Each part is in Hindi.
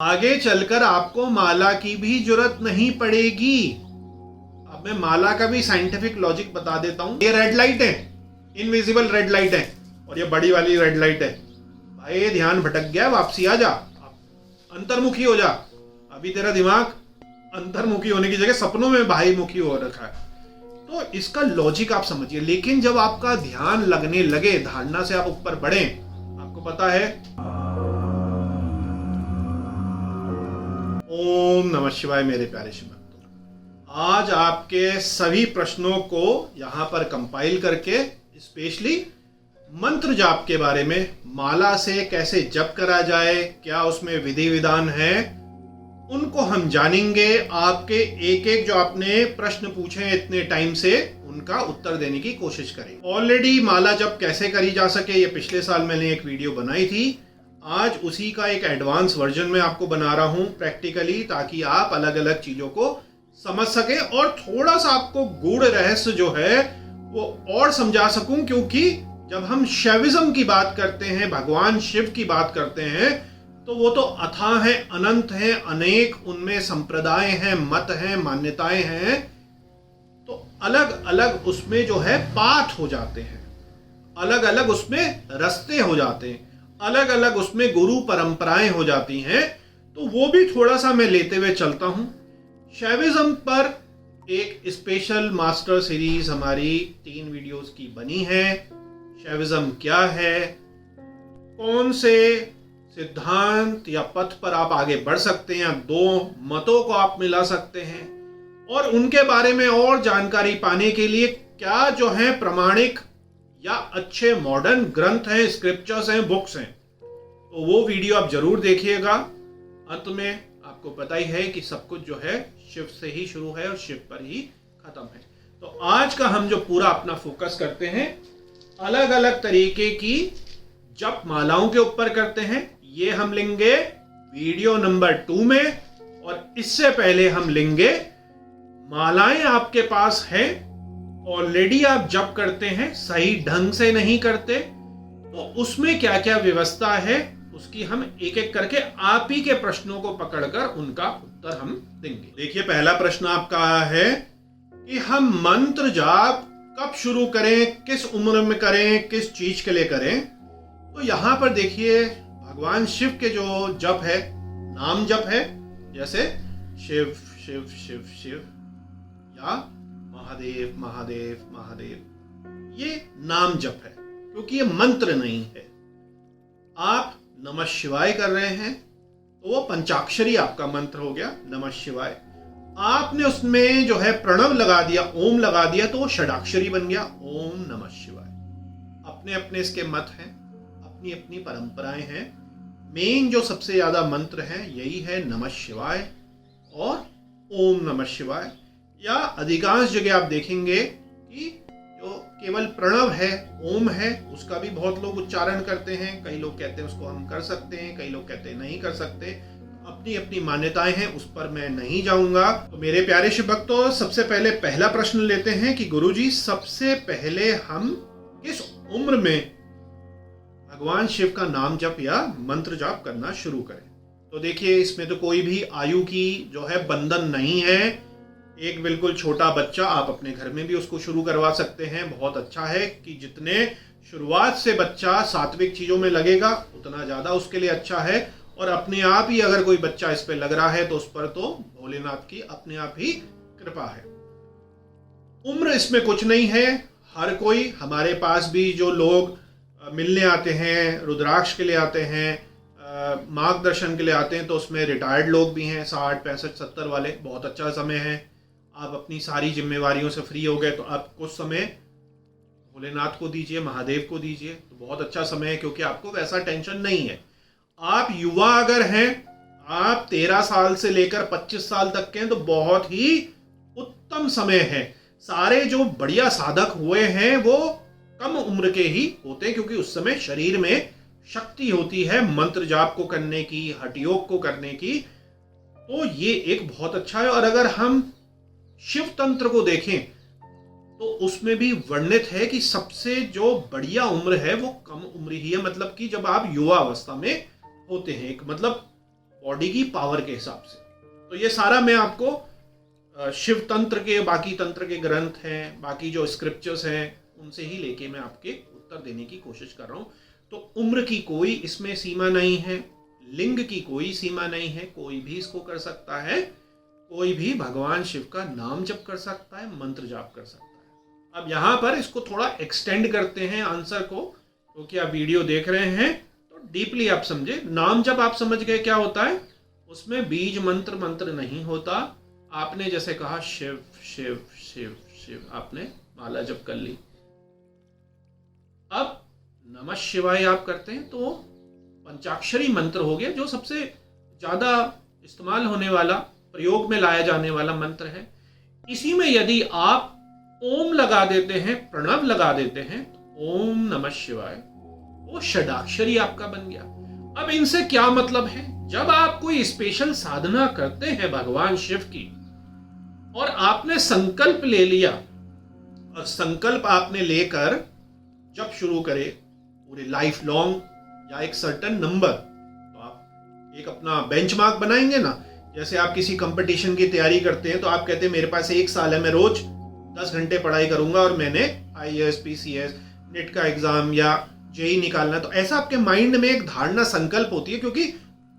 आगे चलकर आपको माला की भी जरूरत नहीं पड़ेगी। अब मैं माला का भी साइंटिफिक लॉजिक बता देता हूं। ये रेड लाइट है, इनविजिबल रेड लाइट है, और ये बड़ी वाली रेड लाइट है। भाई ध्यान भटक गया, वापसी आ जा, अंतर्मुखी हो जा। अभी तेरा दिमाग अंतर्मुखी होने की जगह सपनों में बाह्यमुखी हो रखा है। तो इसका लॉजिक आप समझिए। लेकिन जब आपका ध्यान लगने लगे, धारणा से आप ऊपर बढ़े, आपको पता है ओम नमः शिवाय। मेरे प्यारे भक्तों, आज आपके सभी प्रश्नों को यहां पर कंपाइल करके स्पेशली मंत्र जाप के बारे में, माला से कैसे जप करा जाए, क्या उसमें विधि विधान है, उनको हम जानेंगे। आपके एक एक जो आपने प्रश्न पूछे हैं इतने टाइम से, उनका उत्तर देने की कोशिश करेंगे। ऑलरेडी माला जप कैसे करी जा सके, ये पिछले साल मैंने एक वीडियो बनाई थी। आज उसी का एक एडवांस वर्जन में आपको बना रहा हूं प्रैक्टिकली, ताकि आप अलग अलग चीजों को समझ सके और थोड़ा सा आपको गूढ़ रहस्य जो है वो और समझा सकूं। क्योंकि जब हम शैविज्म की बात करते हैं, भगवान शिव की बात करते हैं, तो वो तो अथाह है, अनंत है, अनेक उनमें संप्रदाय हैं, मत हैं, मान्यताएं हैं। तो अलग अलग उसमें जो है पाठ हो जाते हैं, अलग अलग उसमें रास्ते हो जाते हैं, अलग अलग उसमें गुरु परंपराएं हो जाती हैं। तो वो भी थोड़ा सा मैं लेते हुए चलता हूं। शैविज्म पर एक स्पेशल मास्टर सीरीज हमारी 3 वीडियोस की बनी है। शैविज्म क्या है, कौन से सिद्धांत या पथ पर आप आगे बढ़ सकते हैं, 2 मतों को आप मिला सकते हैं, और उनके बारे में और जानकारी पाने के लिए क्या जो है प्रमाणिक या अच्छे मॉडर्न ग्रंथ हैं, स्क्रिप्चर्स हैं, बुक्स हैं, तो वो वीडियो आप जरूर देखिएगा। अंत में आपको पता ही है कि सब कुछ जो है शिव से ही शुरू है और शिव पर ही खत्म है। तो आज का हम जो पूरा अपना फोकस करते हैं, अलग अलग तरीके की जप मालाओं के ऊपर करते हैं। ये हम लेंगे वीडियो नंबर 2 में, और इससे पहले हम लेंगे मालाएं आपके पास हैं, ऑलरेडी आप जप करते हैं, सही ढंग से नहीं करते, तो उसमें क्या क्या व्यवस्था है उसकी हम एक एक करके आप ही के प्रश्नों को पकड़कर उनका उत्तर हम देंगे। देखिए, पहला प्रश्न आपका है कि हम मंत्र जाप कब शुरू करें, किस उम्र में करें, किस चीज के लिए करें। तो यहां पर देखिए, भगवान शिव के जो जप है, नाम जप है, जैसे शिव शिव शिव शिव या महादेव महादेव महादेव, ये नाम जप है, क्योंकि ये मंत्र नहीं है। आप नमः शिवाय कर रहे हैं तो वो पंचाक्षरी आपका मंत्र हो गया, नमः शिवाय। आपने उसमें जो है प्रणव लगा दिया, ओम लगा दिया, तो वो षडाक्षरी बन गया, ओम नमः शिवाय। अपने अपने इसके मत हैं, अपनी अपनी परंपराएं हैं। मेन जो सबसे ज्यादा मंत्र है यही है नमः शिवाय और ओम नमः शिवाय। या अधिकांश जगह आप देखेंगे कि जो केवल प्रणव है, ओम है, उसका भी बहुत लोग उच्चारण करते हैं। कई लोग कहते हैं उसको हम कर सकते हैं, कई लोग कहते हैं नहीं कर सकते। अपनी अपनी मान्यताएं हैं, उस पर मैं नहीं जाऊंगा। तो मेरे प्यारे शिव भक्तों, सबसे पहले पहला प्रश्न लेते हैं कि गुरुजी, सबसे पहले हम किस उम्र में भगवान शिव का नाम जप या मंत्र जाप करना शुरू करें। तो देखिए, इसमें तो कोई भी आयु की जो है बंधन नहीं है। एक बिल्कुल छोटा बच्चा, आप अपने घर में भी उसको शुरू करवा सकते हैं। बहुत अच्छा है कि जितने शुरुआत से बच्चा सात्विक चीजों में लगेगा, उतना ज्यादा उसके लिए अच्छा है। और अपने आप ही अगर कोई बच्चा इस पे लग रहा है तो उस पर तो भोलेनाथ की अपने आप ही कृपा है। उम्र इसमें कुछ नहीं है, हर कोई, हमारे पास भी जो लोग मिलने आते हैं, रुद्राक्ष के लिए आते हैं, मार्गदर्शन के लिए आते हैं, तो उसमें रिटायर्ड लोग भी हैं, 60 65 70 वाले। बहुत अच्छा समय है, आप अपनी सारी जिम्मेवारियों से फ्री हो गए तो आप कुछ समय भोलेनाथ को दीजिए, महादेव को दीजिए, तो बहुत अच्छा समय है, क्योंकि आपको वैसा टेंशन नहीं है। आप युवा अगर हैं, आप 13 साल से लेकर 25 साल तक के हैं, तो बहुत ही उत्तम समय है। सारे जो बढ़िया साधक हुए हैं वो कम उम्र के ही होते हैं, क्योंकि उस समय शरीर में शक्ति होती है मंत्र जाप को करने की, हठ योग को करने की। तो ये एक बहुत अच्छा है। और अगर हम शिव तंत्र को देखें तो उसमें भी वर्णित है कि सबसे जो बढ़िया उम्र है वो कम उम्र ही है। मतलब कि जब आप युवा अवस्था में होते हैं, एक मतलब बॉडी की पावर के हिसाब से। तो ये सारा मैं आपको शिव तंत्र के, बाकी तंत्र के ग्रंथ हैं, बाकी जो स्क्रिप्चर्स हैं, उनसे ही लेके मैं आपके उत्तर देने की कोशिश कर रहा हूँ। तो उम्र की कोई इसमें सीमा नहीं है, लिंग की कोई सीमा नहीं है, कोई भी इसको कर सकता है, कोई भी भगवान शिव का नाम जप कर सकता है, मंत्र जाप कर सकता है। अब यहाँ पर इसको थोड़ा एक्सटेंड करते हैं आंसर को, क्योंकि आप वीडियो देख रहे हैं तो डीपली आप समझे। नाम जब आप समझ गए क्या होता है, उसमें बीज मंत्र नहीं होता। आपने जैसे कहा शिव शिव शिव शिव, आपने माला जप कर ली। अब नमः शिवाय आप करते हैं तो पंचाक्षरी मंत्र हो गया, जो सबसे ज्यादा इस्तेमाल होने वाला, प्रयोग में लाया जाने वाला मंत्र है। इसी में यदि आप ओम लगा देते हैं, प्रणव लगा देते हैं, तो ओम नमः शिवाय, वो षडाक्षरी आपका बन गया। अब इनसे क्या मतलब है, जब आप कोई स्पेशल साधना करते हैं भगवान शिव की और आपने संकल्प ले लिया, और संकल्प आपने लेकर जब शुरू करे पूरे लाइफ लॉन्ग या एक सर्टेन नंबर, तो आप एक अपना बेंचमार्क बनाएंगे ना। जैसे आप किसी कंपटीशन की तैयारी करते हैं तो आप कहते हैं मेरे पास 1 साल है, मैं रोज 10 घंटे पढ़ाई करूंगा और मैंने IAS PCS नेट का एग्जाम या JEE निकालना। तो ऐसा आपके माइंड में एक धारणा, संकल्प होती है, क्योंकि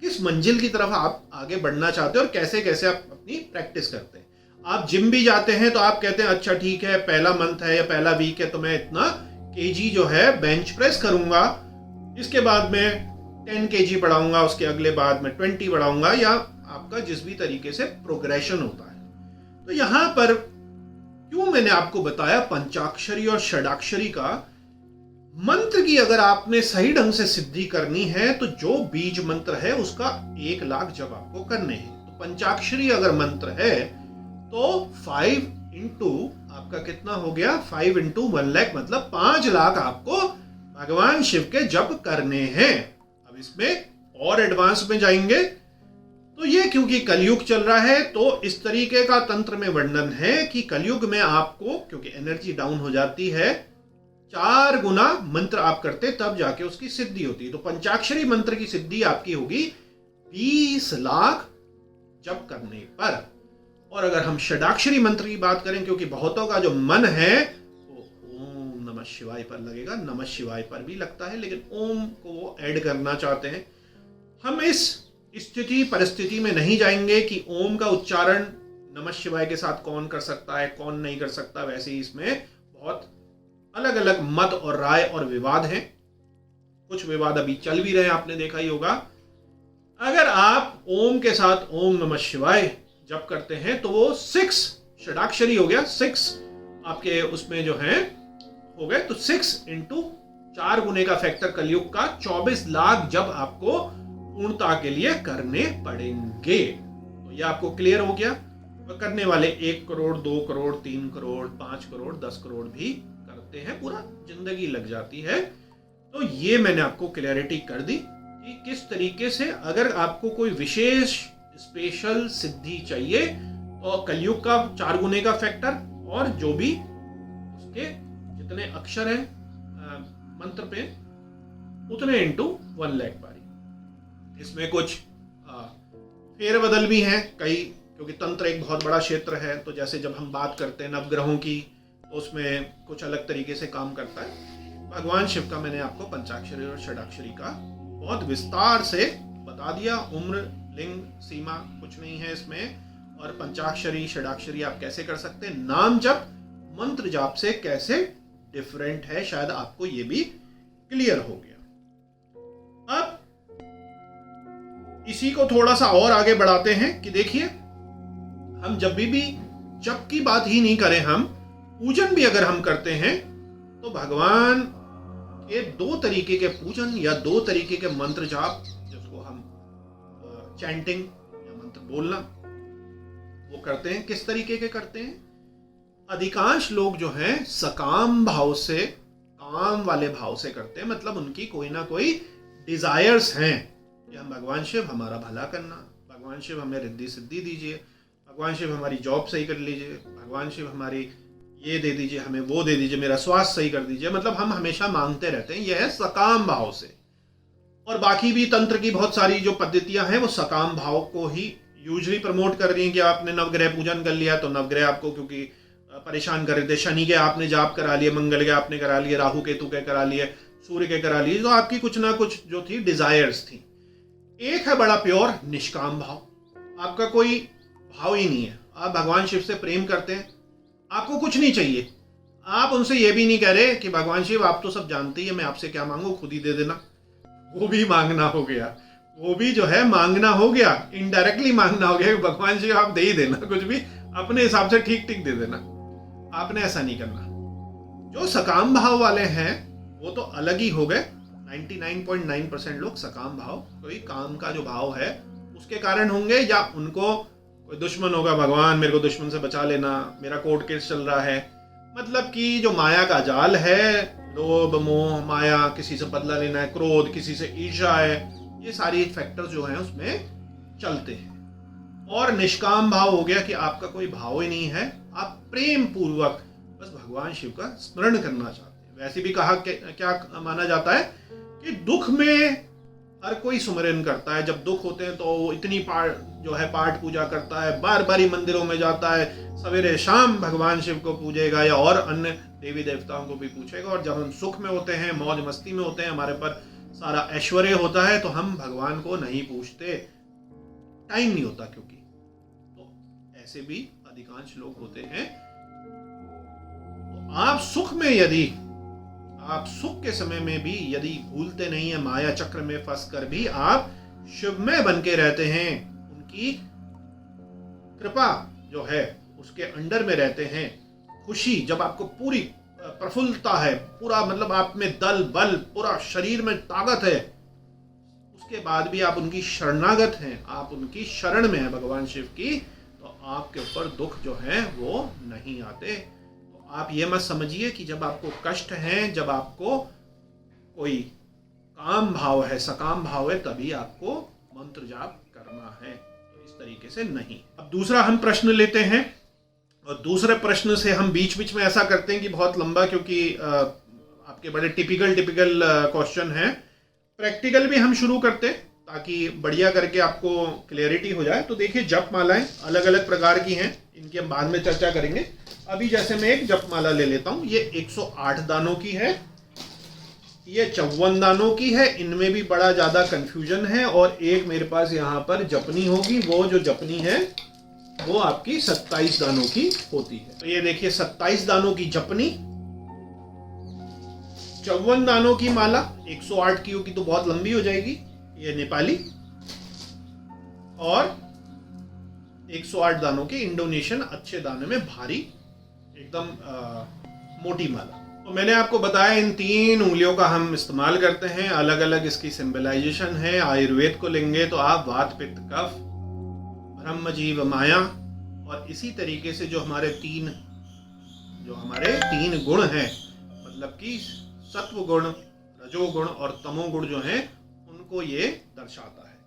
किस मंजिल की तरफ आप आगे बढ़ना चाहते हो और कैसे कैसे आप अपनी प्रैक्टिस करते हैं। आप जिम भी जाते हैं तो आप कहते हैं अच्छा ठीक है, पहला मंथ है या पहला वीक है तो मैं इतना kg जो है बेंच प्रेस करूंगा, इसके बाद मैं 10 kg बढ़ाऊंगा, उसके अगले बाद मैं 20 बढ़ाऊंगा, या आपका जिस भी तरीके से प्रोग्रेशन होता है। तो यहां पर क्यों मैंने आपको बताया पंचाक्षरी और षडाक्षरी का मंत्र की अगर आपने सही ढंग से सिद्धि करनी है तो जो बीज मंत्र है उसका 1 लाख जप आपको करने हैं। तो पंचाक्षरी अगर मंत्र है तो 5 इंटू आपका कितना हो गया, 5 इंटू 1 लाख, मतलब 5 लाख आपको भगवान शिव के जप करने हैं। अब इसमें और एडवांस में जाएंगे तो ये क्योंकि कलयुग चल रहा है तो इस तरीके का तंत्र में वर्णन है कि कलयुग में आपको, क्योंकि एनर्जी डाउन हो जाती है, 4 गुना मंत्र आप करते तब जाके उसकी सिद्धि होती है। तो पंचाक्षरी मंत्र की सिद्धि आपकी होगी 20 लाख जप करने पर। और अगर हम षडाक्षरी मंत्र की बात करें, क्योंकि बहुतों का जो मन है वो ओम नमः शिवाय पर लगेगा, नमः शिवाय पर भी लगता है, लेकिन ओम को वो ऐड करना चाहते हैं। हम इस स्थिति परिस्थिति में नहीं जाएंगे कि ओम का उच्चारण नमः शिवाय के साथ कौन कर सकता है, कौन नहीं कर सकता। वैसे ही इसमें बहुत अलग अलग मत और राय और विवाद हैं। कुछ विवाद अभी चल भी रहे हैं, आपने देखा ही होगा। अगर आप ओम के साथ ओम नमः शिवाय जप करते हैं तो वो 6 षडाक्षरी हो गया, 6 आपके उसमें जो है हो गए। तो 6 इंटू 4 गुने का फैक्टर कलयुग का 24 लाख जब आपको पूर्णता के लिए करने पड़ेंगे। तो ये आपको क्लियर हो गया। तो करने वाले 1 करोड़, 2 करोड़, 3 करोड़, 5 करोड़, 10 करोड़ भी करते हैं, पूरा जिंदगी लग जाती है। तो ये मैंने आपको क्लैरिटी कर दी कि किस तरीके से अगर आपको कोई विशेष स्पेशल सिद्धि चाहिए तो कलयुग का 4 गुने का फैक्टर और जो भी उसके जितने अक्षर हैं मंत्र पे उतने इंटू 1 लाख बारी। इसमें कुछ फेरबदल भी हैं कई, क्योंकि तंत्र एक बहुत बड़ा क्षेत्र है। तो जैसे जब हम बात करते हैं नवग्रहों की तो उसमें कुछ अलग तरीके से काम करता है। भगवान शिव का मैंने आपको पंचाक्षरी और षडाक्षरी का बहुत विस्तार से बता दिया। उम्र, लिंग, सीमा कुछ नहीं है इसमें। और पंचाक्षरी षडाक्षरी आप कैसे कर सकते हैं, नाम जप मंत्र जाप से कैसे डिफरेंट है, शायद आपको ये भी क्लियर हो गया। अब इसी को थोड़ा सा और आगे बढ़ाते हैं कि देखिए, हम जब भी जप की बात ही नहीं करें, हम पूजन भी अगर हम करते हैं तो भगवान के 2 तरीके के पूजन या 2 तरीके के मंत्र जाप, जिसको हम चैंटिंग या मंत्र बोलना, वो करते हैं। किस तरीके के करते हैं? अधिकांश लोग जो हैं सकाम भाव से, काम वाले भाव से करते हैं। मतलब उनकी कोई ना कोई डिजायर्स हैं कि हम भगवान शिव हमारा भला करना, भगवान शिव हमें रिद्धि सिद्धि दीजिए, भगवान शिव हमारी जॉब सही कर लीजिए, भगवान शिव हमारी ये दे दीजिए, हमें वो दे दीजिए, मेरा स्वास्थ्य सही कर दीजिए। मतलब हम हमेशा मांगते रहते हैं। यह है सकाम भाव से। और बाकी भी तंत्र की बहुत सारी जो पद्धतियां हैं वो सकाम भाव को ही यूजली प्रमोट कर रही हैं कि आपने नवग्रह पूजन कर लिया तो नवग्रह आपको क्योंकि परेशान कर रहे थे, शनि के आपने जाप करा लिए, मंगल के आपने करा लिए, राहु केतु के करा लिए, सूर्य के करा लिए, तो आपकी कुछ ना कुछ जो थी डिजायर्स थी। एक है बड़ा प्योर निष्काम भाव, आपका कोई भाव ही नहीं है, आप भगवान शिव से प्रेम करते हैं, आपको कुछ नहीं चाहिए, आप उनसे ये भी नहीं कह रहे कि भगवान शिव आप तो सब जानते ही है, मैं आपसे क्या मांगू, खुद ही दे देना। वो भी मांगना हो गया, वो भी जो है मांगना हो गया, इनडायरेक्टली मांगना हो गया कि भगवान शिव आप दे ही देना, कुछ भी अपने हिसाब से ठीक ठीक दे देना। आपने ऐसा नहीं करना। जो सकाम भाव वाले हैं वो तो अलग ही हो गए। 99.9% लोग सकाम भाव, कोई काम का जो भाव है उसके कारण होंगे, या उनको कोई दुश्मन होगा, भगवान मेरे को दुश्मन से बचा लेना, मेरा कोर्ट केस चल रहा है, मतलब कि जो माया का जाल है, लोभ मोह माया, किसी से बदला लेना है, क्रोध, किसी से ईर्ष्या है, ये सारी फैक्टर्स जो हैं उसमें चलते हैं। और निष्काम भाव हो गया कि आपका कोई भाव ही नहीं है, आप प्रेम पूर्वक बस भगवान शिव का स्मरण करना चाहते हैं। वैसे भी कहा क्या माना जाता है कि दुख में हर कोई सुमरन करता है, जब दुख होते हैं तो वो इतनी पाठ पूजा करता है, बार बार ही मंदिरों में जाता है, सवेरे शाम भगवान शिव को पूजेगा या और अन्य देवी देवताओं को भी पूछेगा। और जब हम सुख में होते हैं, मौज मस्ती में होते हैं, हमारे पर सारा ऐश्वर्य होता है, तो हम भगवान को नहीं पूछते, टाइम नहीं होता क्योंकि। तो ऐसे भी अधिकांश लोग होते हैं। तो आप सुख में यदि आप सुख के समय में भी यदि भूलते नहीं है, माया चक्र में फंस कर भी आप शिवमय बन के रहते हैं, उनकी कृपा जो है उसके अंडर में रहते हैं, खुशी जब आपको पूरी प्रफुल्लता है, पूरा मतलब आप में दल बल, पूरा शरीर में ताकत है, उसके बाद भी आप उनकी शरणागत हैं, आप उनकी शरण में हैं भगवान शिव की, तो आपके ऊपर दुख जो है वो नहीं आते। तो आप ये मत समझिए कि जब आपको कष्ट है, जब आपको कोई काम भाव है, सकाम भाव है, तभी आपको मंत्र जाप करना है, तो इस तरीके से नहीं। अब दूसरा हम प्रश्न लेते हैं, और दूसरे प्रश्न से हम बीच बीच में ऐसा करते हैं कि बहुत लंबा, क्योंकि आपके बड़े टिपिकल क्वेश्चन हैं, प्रैक्टिकल भी हम शुरू करते हैं ताकि बढ़िया करके आपको क्लियरिटी हो जाए। तो देखिए, जप मालाएं अलग अलग प्रकार की हैं, इनकी हम बाद में चर्चा करेंगे। अभी जैसे मैं एक जप माला ले लेता हूं, ये 108 दानों की है, ये 54 दानों की है, इनमें भी बड़ा ज्यादा कंफ्यूजन है। और एक मेरे पास यहाँ पर जपनी होगी, वो जो जपनी है वो आपकी 27 दानों की होती है। तो ये देखिए 27 दानों की जपनी, 54 दानों की माला, 108 की होगी तो बहुत लंबी हो जाएगी, ये नेपाली, और 108 दानों के इंडोनेशियन अच्छे दाने में भारी एकदम मोटी माला। तो मैंने आपको बताया इन 3 उंगलियों का हम इस्तेमाल करते हैं, अलग अलग इसकी सिंबलाइजेशन है। आयुर्वेद को लेंगे तो आप वात पित्त कफ, ब्रह्म जीव माया, और इसी तरीके से जो हमारे तीन गुण हैं, मतलब कि सत्व गुण, रजोगुण और तमोगुण जो हैं, उनको ये दर्शाता है।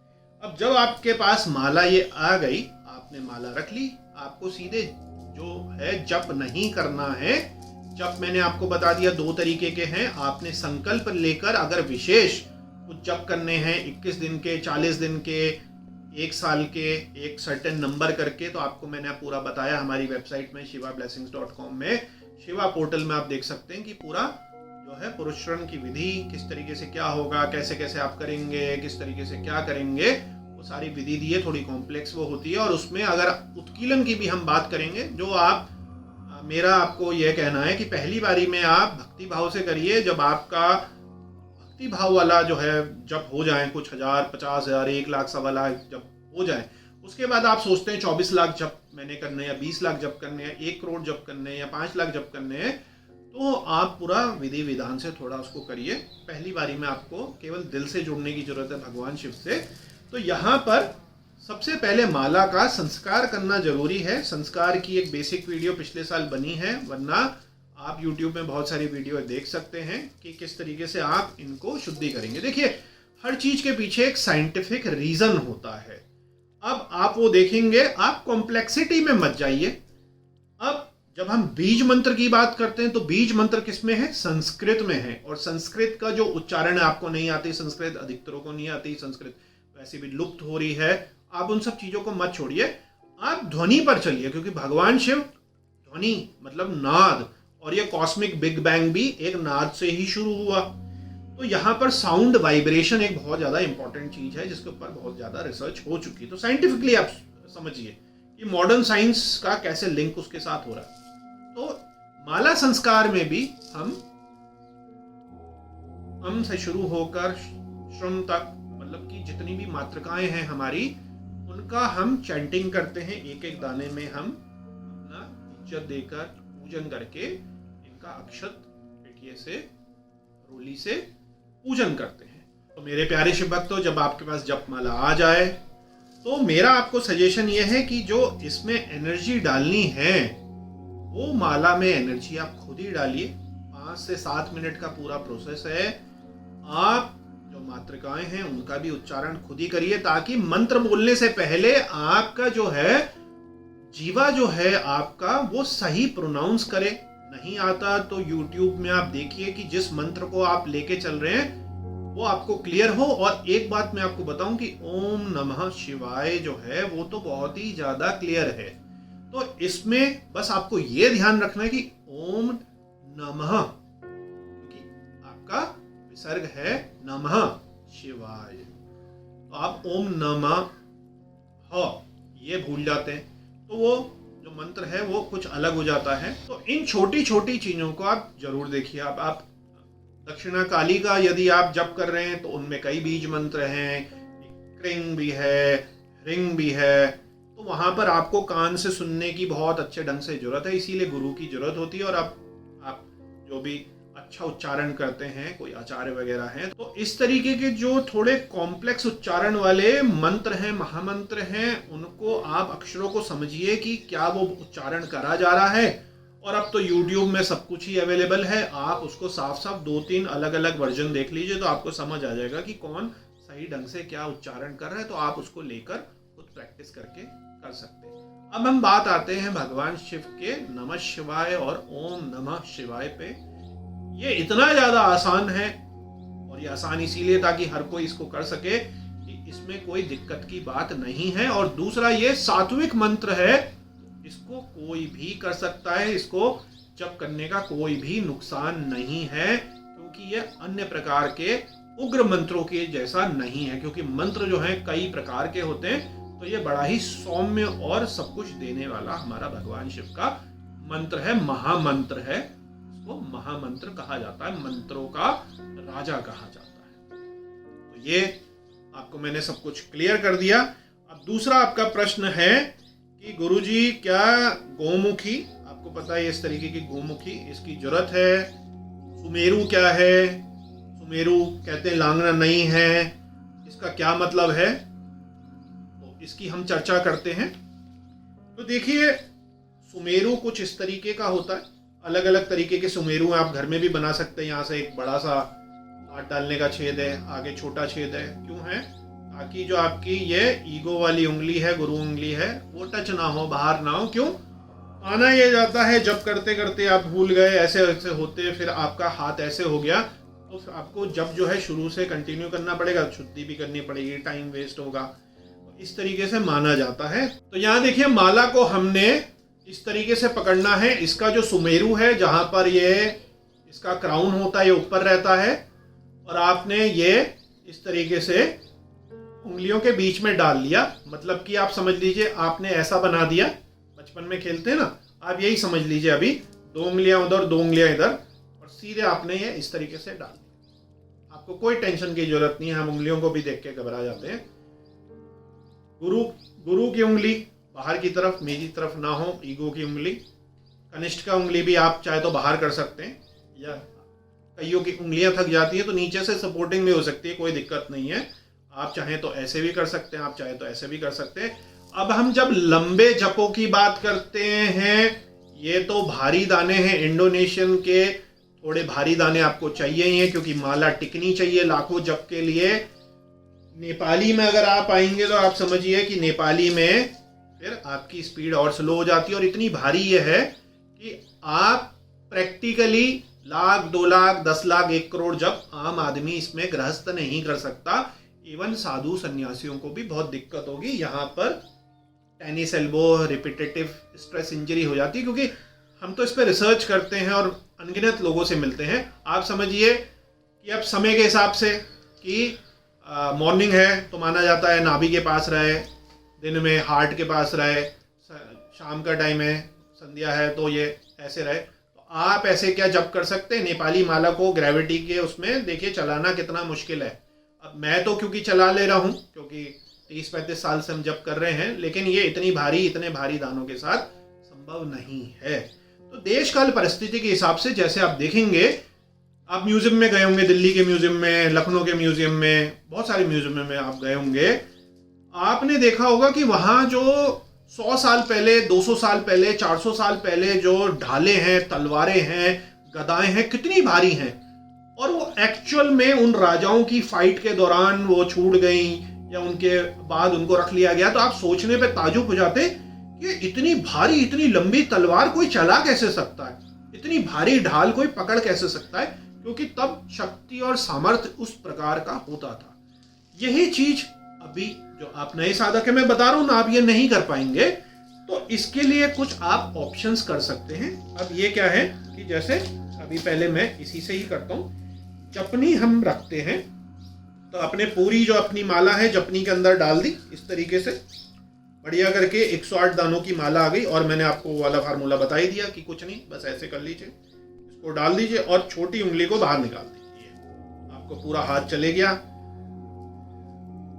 अब जब आपके पास माला ये आ गई, आपने माला रख ली, आपको सीधे जो है जप नहीं करना है। जप मैंने आपको बता दिया 2 तरीके के हैं। आपने संकल्प लेकर अगर विशेष कुछ जप करने हैं, 21 दिन के, 40 दिन के, 1 साल के, एक सर्टेन नंबर करके, तो आपको मैंने पूरा बताया हमारी वेबसाइट में shivablessings.com में, शिवा पोर्टल में आप देख सकते हैं कि पूरा जो है पुरुषरण की विधि किस तरीके से क्या होगा, कैसे कैसे आप करेंगे, किस तरीके से क्या करेंगे, वो सारी विधि दी है। थोड़ी कॉम्प्लेक्स वो होती है। और उसमें अगर उत्कीलन की भी हम बात करेंगे, जो मेरा आपको यह कहना है कि पहली बारी में आप भक्ति भाव से करिए। जब आपका भक्ति भाव वाला जो है जब हो जाए, कुछ 1000, 50,000, 1 लाख, 1.25 लाख जब हो जाए, उसके बाद आप सोचते हैं 24 लाख जप मैंने करने, या 20 लाख जप करने, या 1 करोड़ जप करने, या 5 लाख जप करने हैं, तो आप पूरा विधि विधान से थोड़ा उसको करिए। पहली बारी में आपको केवल दिल से जुड़ने की जरूरत है भगवान शिव से। तो यहाँ पर सबसे पहले माला का संस्कार करना जरूरी है। संस्कार की एक बेसिक वीडियो पिछले साल बनी है, वरना आप YouTube में बहुत सारी वीडियो देख सकते हैं कि किस तरीके से आप इनको शुद्धि करेंगे। देखिए, हर चीज के पीछे एक साइंटिफिक रीजन होता है। अब आप वो देखेंगे, आप कॉम्प्लेक्सिटी में मत जाइए। अब जब हम बीज मंत्र की बात करते हैं तो बीज मंत्र किस में है? संस्कृत में है। और संस्कृत का जो उच्चारण है, आपको नहीं आती संस्कृत, अधिकतरों को नहीं आती संस्कृत, वैसे भी लुप्त हो रही है। आप उन सब चीजों को मत छोड़िए, आप ध्वनि पर चलिए, क्योंकि भगवान शिव ध्वनि मतलब नाद, और ये कॉस्मिक बिग बैंग भी एक नाद से ही शुरू हुआ। तो यहाँ पर साउंड वाइब्रेशन एक बहुत ज्यादा इंपॉर्टेंट चीज है, जिसके ऊपर बहुत ज्यादा रिसर्च हो चुकी है। तो साइंटिफिकली आप समझिए कि मॉडर्न साइंस का कैसे लिंक उसके साथ हो रहा है। तो माला संस्कार में भी हम से शुरू होकर श्रम तक, मतलब कि जितनी भी मातृकाएं हैं हमारी, उनका हम चैंटिंग करते हैं। एक एक दाने में हम अपना इज्जत देकर पूजन करके इनका अक्षत पेटिये से, रोली से पूजन करते हैं। तो मेरे प्यारे शिव भक्तों, जब आपके पास जपमाला आ जाए तो मेरा आपको सजेशन यह है कि जो इसमें एनर्जी डालनी है वो माला में एनर्जी आप खुद ही डालिए। 5 से 7 मिनट का पूरा प्रोसेस है। आप जो मातृकाएं हैं उनका भी उच्चारण खुद ही करिए, ताकि मंत्र बोलने से पहले आपका जो है जीवा जो है आपका वो सही प्रोनाउंस करे। नहीं आता तो YouTube में आप देखिए कि जिस मंत्र को आप लेके चल रहे हैं वो आपको क्लियर हो। और एक बात मैं आपको बताऊं कि ओम नमः शिवाय जो है वो तो बहुत ही ज्यादा क्लियर है। तो इसमें बस आपको ये ध्यान रखना है कि ओम नमः, क्योंकि आपका विसर्ग है नमः शिवाय, तो आप ओम नमः ये भूल जाते हैं तो वो जो मंत्र है वो कुछ अलग हो जाता है। तो इन छोटी छोटी चीजों को आप जरूर देखिए। आप दक्षिणा काली का यदि आप जप कर रहे हैं तो उनमें कई बीज मंत्र हैं, क्रिंग भी है, रिंग भी है, तो वहां पर आपको कान से सुनने की बहुत अच्छे ढंग से जरूरत है, इसीलिए गुरु की जरूरत होती है। और आप जो भी अच्छा उच्चारण करते हैं, कोई आचार्य वगैरह हैं, तो इस तरीके के जो थोड़े कॉम्प्लेक्स उच्चारण वाले मंत्र हैं, महामंत्र हैं, उनको आप अक्षरों को समझिए कि क्या वो उच्चारण करा जा रहा है। और अब तो YouTube में सब कुछ ही अवेलेबल है, आप उसको साफ साफ 2-3 अलग अलग वर्जन देख लीजिए तो आपको समझ आ जाएगा कि कौन सही ढंग से क्या उच्चारण कर रहा है। तो आप उसको लेकर खुद प्रैक्टिस करके कर सकते हैं। अब हम बात आते हैं भगवान शिव के नमः शिवाय और ओम नमः शिवाय पे। ये इतना ज्यादा आसान है, और ये आसान इसीलिए ताकि हर कोई इसको कर सके, कि इसमें कोई दिक्कत की बात नहीं है। और दूसरा, ये सात्विक मंत्र है, इसको कोई भी कर सकता है, इसको जप करने का कोई भी नुकसान नहीं है, क्योंकि ये अन्य प्रकार के उग्र मंत्रों के जैसा नहीं है। क्योंकि मंत्र जो हैं कई प्रकार के होते हैं, तो ये बड़ा ही सौम्य और सब कुछ देने वाला हमारा भगवान शिव का मंत्र है, महामंत्र है। इसको महामंत्र कहा जाता है, मंत्रों का राजा कहा जाता है। तो ये आपको मैंने सब कुछ क्लियर कर दिया। अब दूसरा आपका प्रश्न है कि गुरुजी क्या गोमुखी, आपको पता है इस तरीके की गोमुखी, इसकी जरूरत है? सुमेरु क्या है? सुमेरु कहते हैं लांगना नहीं है, इसका क्या मतलब है? तो इसकी हम चर्चा करते हैं। तो देखिए, सुमेरु कुछ इस तरीके का होता है, अलग अलग तरीके के सुमेरु आप घर में भी बना सकते हैं। यहाँ से एक बड़ा सा हाथ डालने का छेद है, आगे छोटा छेद है, क्यों है? ताकि जो आपकी ये ईगो वाली उंगली है, गुरु उंगली है, वो टच ना हो, बाहर ना हो। क्यों आना ये जाता है, जब करते करते आप भूल गए, ऐसे ऐसे होते, फिर आपका हाथ ऐसे हो गया, तो आपको जब जो है शुरू से कंटिन्यू करना पड़ेगा, शुद्धि भी करनी पड़ेगी, टाइम वेस्ट होगा। इस तरीके से माना जाता है। तो यहाँ देखिए, माला को हमने इस तरीके से पकड़ना है। इसका जो सुमेरु है, जहां पर ये इसका क्राउन होता है, ये ऊपर रहता है, और आपने ये इस तरीके से उंगलियों के बीच में डाल लिया। मतलब कि आप समझ लीजिए आपने ऐसा बना दिया, बचपन में खेलते हैं ना, आप यही समझ लीजिए, अभी 2 उंगलियां उधर 2 उंगलियां इधर, और सीधे आपने ये इस तरीके से डाल दिया। आपको कोई टेंशन की जरूरत नहीं है, हम उंगलियों को भी देख के घबरा जाते हैं। गुरु की उंगली बाहर की तरफ, मेरी तरफ ना हो, ईगो की उंगली। कनिष्ठ का उंगली भी आप चाहे तो बाहर कर सकते हैं, या कईयों की उंगलियां थक जाती है तो नीचे से सपोर्टिंग भी हो सकती है, कोई दिक्कत नहीं है। आप चाहें तो ऐसे भी कर सकते हैं, आप चाहें तो ऐसे भी कर सकते हैं। अब हम जब लंबे जपों की बात करते हैं, ये तो भारी दाने हैं, इंडोनेशियन के थोड़े भारी दाने आपको चाहिए ही है, क्योंकि माला टिकनी चाहिए लाखों जप के लिए। नेपाली में अगर आप आएंगे तो आप समझिए कि नेपाली में फिर आपकी स्पीड और स्लो हो जाती है, और इतनी भारी ये है कि आप प्रैक्टिकली लाख, 2 लाख, 10 लाख, 1 करोड़ जब आम आदमी इसमें गृहस्थ नहीं कर सकता, इवन साधु सन्यासियों को भी बहुत दिक्कत होगी। यहाँ पर tennis elbow, repetitive stress injury हो जाती है, क्योंकि हम तो इस पर रिसर्च करते हैं और अनगिनत लोगों से मिलते हैं। आप समझिए कि अब समय के हिसाब से कि मॉर्निंग है तो माना जाता है नाभि के पास रहे, दिन में हार्ट के पास रहे, शाम का टाइम है, संध्या है तो ये ऐसे रहे। तो आप ऐसे क्या जप कर सकते हैं? नेपाली माला को ग्रेविटी के उसमें देखिए चलाना कितना मुश्किल है। अब मैं तो क्योंकि चला ले रहा हूँ, क्योंकि 30-35 साल से हम जप कर रहे हैं, लेकिन ये इतने भारी दानों के साथ संभव नहीं है। तो देश काल परिस्थिति के हिसाब से जैसे आप देखेंगे, आप म्यूजियम में गए होंगे, दिल्ली के म्यूजियम में, लखनऊ के म्यूजियम में, बहुत सारे म्यूजियम में आप गए होंगे, आपने देखा होगा कि वहाँ जो 100 साल पहले, 200 साल पहले, 400 साल पहले जो ढाले हैं, तलवारें हैं, गदाएं हैं, कितनी भारी हैं, और वो एक्चुअल में उन राजाओं की फाइट के दौरान वो छूट गई या उनके बाद उनको रख लिया गया। तो आप सोचने पे ताजुब हो जाते कि इतनी भारी, इतनी लंबी तलवार कोई चला कैसे सकता है, इतनी भारी ढाल कोई पकड़ कैसे सकता है, क्योंकि तब शक्ति और सामर्थ्य उस प्रकार का होता था। यही चीज अभी जो आप नए साधक है, मैं बता रहा हूं ना, आप ये नहीं कर पाएंगे, तो इसके लिए कुछ आप ऑप्शंस कर सकते हैं। अब ये क्या है कि जैसे अभी पहले मैं इसी से ही करता हूं, जपनी हम रखते हैं, तो अपने पूरी जो अपनी माला है जपनी के अंदर डाल दी, इस तरीके से बढ़िया करके 108 दानों की माला आ गई। और मैंने आपको वाला फार्मूला बता ही दिया कि कुछ नहीं, बस ऐसे कर लीजिए, इसको डाल दीजिए और छोटी उंगली को बाहर निकाल दीजिए, आपको पूरा हाथ चले गया।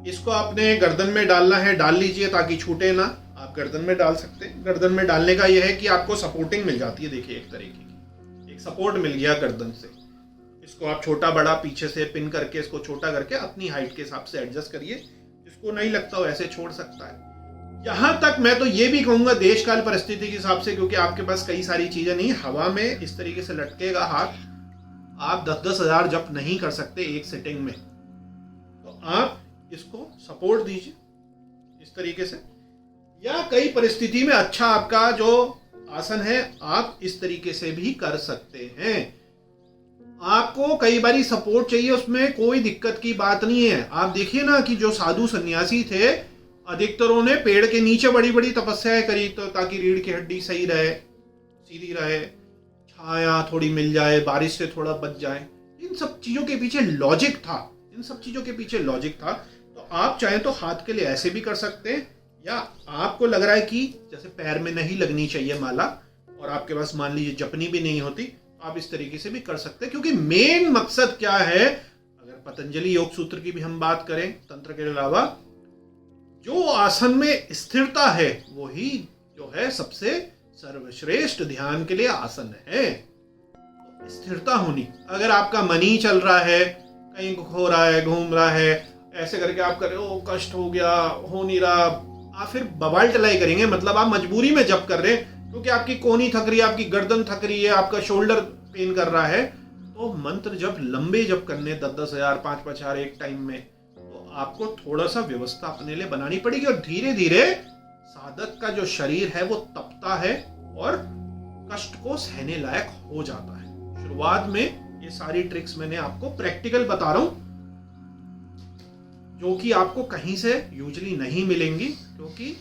इसको आपने गर्दन में डालना है, डाल लीजिए ताकि छूटे ना, आप गर्दन में डाल सकते हैं। गर्दन में डालने का यह है कि आपको सपोर्टिंग मिल जाती है, देखिए एक तरीके की एक सपोर्ट मिल गया गर्दन से। इसको आप छोटा बड़ा पीछे से पिन करके, इसको छोटा करके अपनी हाइट के हिसाब से एडजस्ट करिए, जिसको नहीं लगता हो ऐसे छोड़ सकता है। यहां तक मैं तो ये भी कहूंगा देश काल परिस्थिति के हिसाब से, क्योंकि आपके पास कई सारी चीजें नहीं, हवा में इस तरीके से लटकेगा हाथ, आप 10-10 हजार जप नहीं कर सकते एक सिटिंग में, तो आप इसको सपोर्ट दीजिए इस तरीके से। या कई परिस्थिति में अच्छा आपका जो आसन है आप इस तरीके से भी कर सकते हैं। आपको कई बारी सपोर्ट चाहिए, उसमें कोई दिक्कत की बात नहीं है। आप देखिए ना कि जो साधु सन्यासी थे, अधिकतरों ने पेड़ के नीचे बड़ी बड़ी तपस्याएं करी, तो ताकि रीढ़ की हड्डी सही रहे, सीधी रहे, छाया थोड़ी मिल जाए, बारिश से थोड़ा बच जाए। इन सब चीजों के पीछे लॉजिक था, तो आप चाहें तो हाथ के लिए ऐसे भी कर सकते हैं, या आपको लग रहा है कि जैसे पैर में नहीं लगनी चाहिए माला और आपके पास मान लीजिए जपनी भी नहीं होती, तो आप इस तरीके से भी कर सकते हैं। क्योंकि मेन मकसद क्या है, अगर पतंजलि योग सूत्र की भी हम बात करें तंत्र के अलावा, जो आसन में स्थिरता है वही जो है सबसे सर्वश्रेष्ठ ध्यान के लिए आसन है। तो स्थिरता होनी, अगर आपका मन ही चल रहा है, कहीं खो रहा है, घूम रहा है, ऐसे करके आप कर रहे हो, कष्ट हो गया, हो नहीं रहा, आप फिर बवाल टलाई करेंगे, मतलब आप मजबूरी में जप कर रहे हैं, क्योंकि आपकी कोहनी थक रही है, आपकी गर्दन थक रही है, आपका शोल्डर पेन कर रहा है। तो मंत्र जब लंबे जप करने 10-10 हजार, 5-5 हजार एक टाइम में, तो आपको थोड़ा सा व्यवस्था अपने लिए बनानी पड़ेगी, और धीरे धीरे साधक का जो शरीर है वो तपता है और कष्ट को सहने लायक हो जाता है। शुरुआत में ये सारी ट्रिक्स मैंने आपको प्रैक्टिकल बता रहा हूं, जो कि आपको कहीं से यूजुअली नहीं मिलेंगी, क्योंकि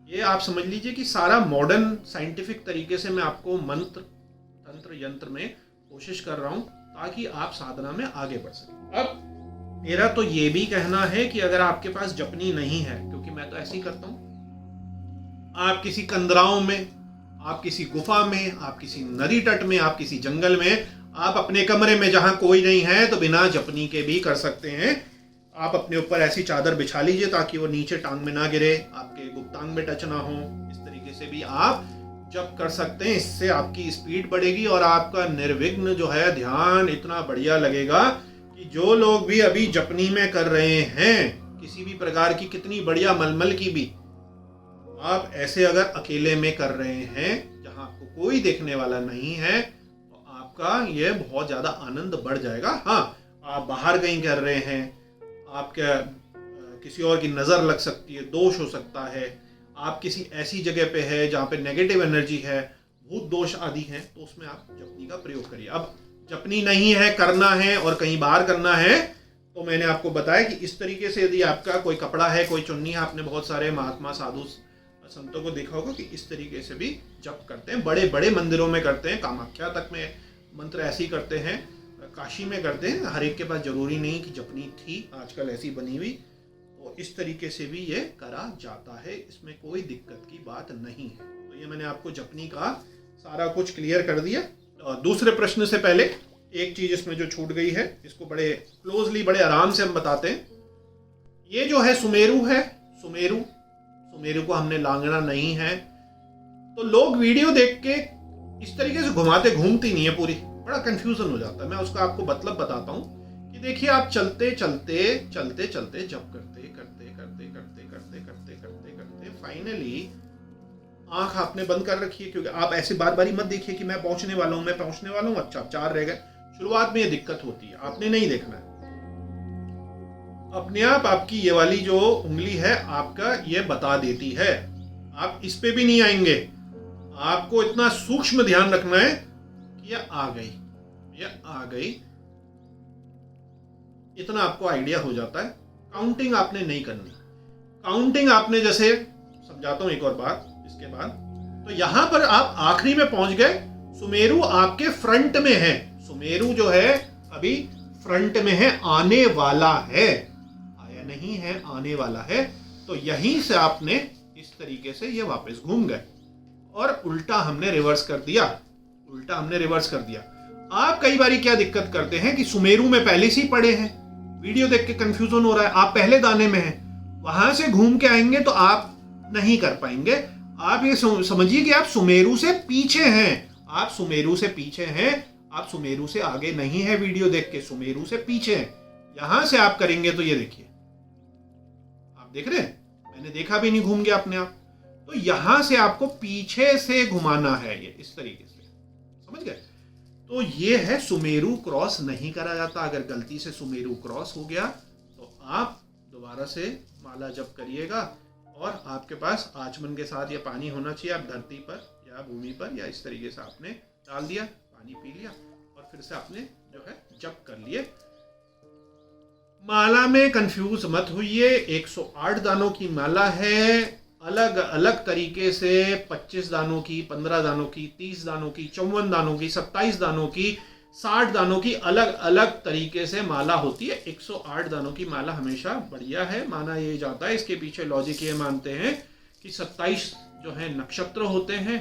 ये आप समझ लीजिए कि सारा मॉडर्न साइंटिफिक तरीके से मैं आपको मंत्र, तंत्र, यंत्र में कोशिश कर रहा हूं ताकि आप साधना में आगे बढ़ सकें। अब मेरा तो ये भी कहना है कि अगर आपके पास जपनी नहीं है, क्योंकि मैं तो ऐसे ही करता हूं, आप किसी कंदराओं में, आप किसी गुफा में, आप किसी नदी तट में, आप किसी जंगल में, आप अपने कमरे में जहां कोई नहीं है, तो बिना जपनी के भी कर सकते हैं। आप अपने ऊपर ऐसी चादर बिछा लीजिए ताकि वो नीचे टांग में ना गिरे, आपके गुप्तांग में टच ना हो। इस तरीके से भी आप जप कर सकते हैं, इससे आपकी स्पीड बढ़ेगी और आपका निर्विघ्न जो है ध्यान इतना बढ़िया लगेगा कि जो लोग भी अभी जपनी में कर रहे हैं, किसी भी प्रकार की, कितनी बढ़िया मलमल की भी, आप ऐसे अगर अकेले में कर रहे हैं जहां आपको कोई देखने वाला नहीं है, तो आपका यह बहुत ज्यादा आनंद बढ़ जाएगा। हाँ, आप बाहर कहीं कर रहे हैं, आपके किसी और की नज़र लग सकती है, दोष हो सकता है, आप किसी ऐसी जगह पे है जहाँ पे नेगेटिव एनर्जी है, भूत दोष आदि हैं तो उसमें आप जपनी का प्रयोग करिए। अब जपनी नहीं है, करना है और कहीं बाहर करना है, तो मैंने आपको बताया कि इस तरीके से यदि आपका कोई कपड़ा है, कोई चुन्नी है, आपने बहुत सारे महात्मा साधु संतों को देखा होगा कि इस तरीके से भी जप करते हैं, बड़े बड़े मंदिरों में करते हैं, कामाख्या तक में मंत्र ऐसे ही करते हैं, काशी में करते हैं। हर एक के पास जरूरी नहीं कि जपनी थी आजकल ऐसी बनी हुई, तो इस तरीके से भी ये करा जाता है, इसमें कोई दिक्कत की बात नहीं है। तो ये मैंने आपको जपनी का सारा कुछ क्लियर कर दिया। और दूसरे प्रश्न से पहले एक चीज इसमें जो छूट गई है, इसको बड़े क्लोजली बड़े आराम से हम बताते हैं। ये जो है सुमेरु है, सुमेरु को हमने लांघना नहीं है। तो लोग वीडियो देख के इस तरीके से घूमती नहीं है पूरी, बड़ा कंफ्यूजन हो जाता है। मैं उसका आपको मतलब बताता हूँ कि देखिए आप चलते चलते जप करते फाइनली आंख आपने बंद कर रखी है, क्योंकि आप ऐसे बार बारी मत देखिए कि मैं पहुंचने वाला हूं, अच्छा 4 रह गए। शुरुआत में ये दिक्कत होती है, आपने नहीं देखना है। अपने आप आपकी ये वाली जो उंगली है आपका ये बता देती है, आप इस पे भी नहीं आएंगे। आपको इतना सूक्ष्म ध्यान रखना है कि ये आ गई, इतना आपको आइडिया हो जाता है। काउंटिंग आपने नहीं करनी। काउंटिंग आपने, जैसे समझाता हूं एक और बात इसके बाद, तो यहां पर आप आखिरी में पहुंच गए, सुमेरु आपके फ्रंट में है, सुमेरु जो है अभी फ्रंट में है, आने वाला है, आया नहीं है, आने वाला है। तो यहीं से आपने इस तरीके से ये वापस घूम गए और उल्टा हमने रिवर्स कर दिया। आप कई बारी क्या दिक्कत करते हैं कि सुमेरु में पहले से ही पड़े हैं, वीडियो देख के कंफ्यूजन हो रहा है, आप पहले दाने में हैं, वहां से घूम के आएंगे तो आप नहीं कर पाएंगे। आप ये समझिए कि आप सुमेरु से पीछे हैं, आप सुमेरु से आगे नहीं है। वीडियो देख के सुमेरु से पीछे हैं, यहां से आप करेंगे तो ये देखिए, आप देख रहे हैं, मैंने देखा भी नहीं, घूम गया अपने आप। तो यहां से आपको पीछे से घुमाना है, ये इस तरीके से, समझ गए। तो ये है सुमेरु क्रॉस नहीं करा जाता। अगर गलती से सुमेरु क्रॉस हो गया तो आप दोबारा से माला जप करिएगा, और आपके पास आचमन के साथ ये पानी होना चाहिए। आप धरती पर या भूमि पर या इस तरीके से आपने डाल दिया, पानी पी लिया और फिर से आपने जो है जप कर लिए। माला में कंफ्यूज मत होइए, 108 दानों की माला है, अलग अलग तरीके से 25 दानों की, 15 दानों की, 30 दानों की, 54 दानों की, 27 दानों की, 60 दानों की, अलग अलग तरीके से माला होती है। 108 दानों की माला हमेशा बढ़िया है, माना ये जाता है। इसके पीछे लॉजिक ये मानते हैं कि 27 जो है नक्षत्र होते हैं,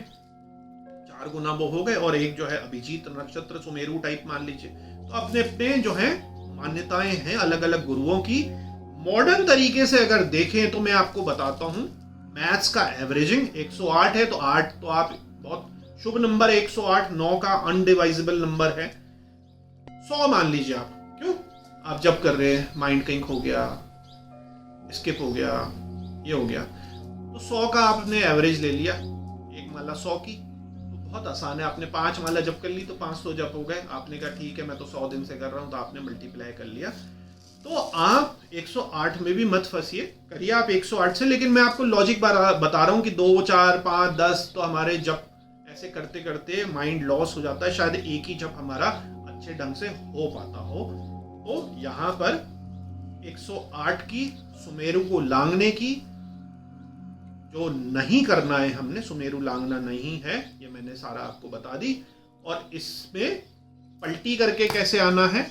4 गुना वो हो गए, और एक जो है अभिजीत नक्षत्र, सुमेरु टाइप मान लीजिए। तो अपने अपने जो है मान्यताएं हैं अलग अलग गुरुओं की। मॉडर्न तरीके से अगर देखें तो मैं आपको बताता हूं, मैथ्स का एवरेजिंग 108 है, तो 8 तो आप बहुत शुभ नंबर, 108 9 का अनडिवाइजेबल नंबर है। 100 मान लीजिए आप, क्यों, आप जब कर रहे हैं माइंड कहीं खो गया, स्किप हो गया, ये हो गया, तो 100 का आपने एवरेज ले लिया, एक माला 100 की, तो बहुत आसान है। आपने 5 माला जब कर ली तो 500 जब हो गए। आपने कहा ठीक है मैं तो 100 दिन से कर रहा हूं, तो आपने मल्टीप्लाई कर लिया। तो आप 108 में भी मत फंसिए, करिए आप 108 से। लेकिन मैं आपको लॉजिक बता रहा हूं कि 2 4 5 10 तो हमारे जब ऐसे करते करते माइंड लॉस हो जाता है, शायद एक ही जब हमारा अच्छे ढंग से हो पाता हो। तो यहां पर 108 की सुमेरु को लांघने की जो नहीं करना है, हमने सुमेरु लांघना नहीं है, ये मैंने सारा आपको बता दी। और इसमें पलटी करके कैसे आना है,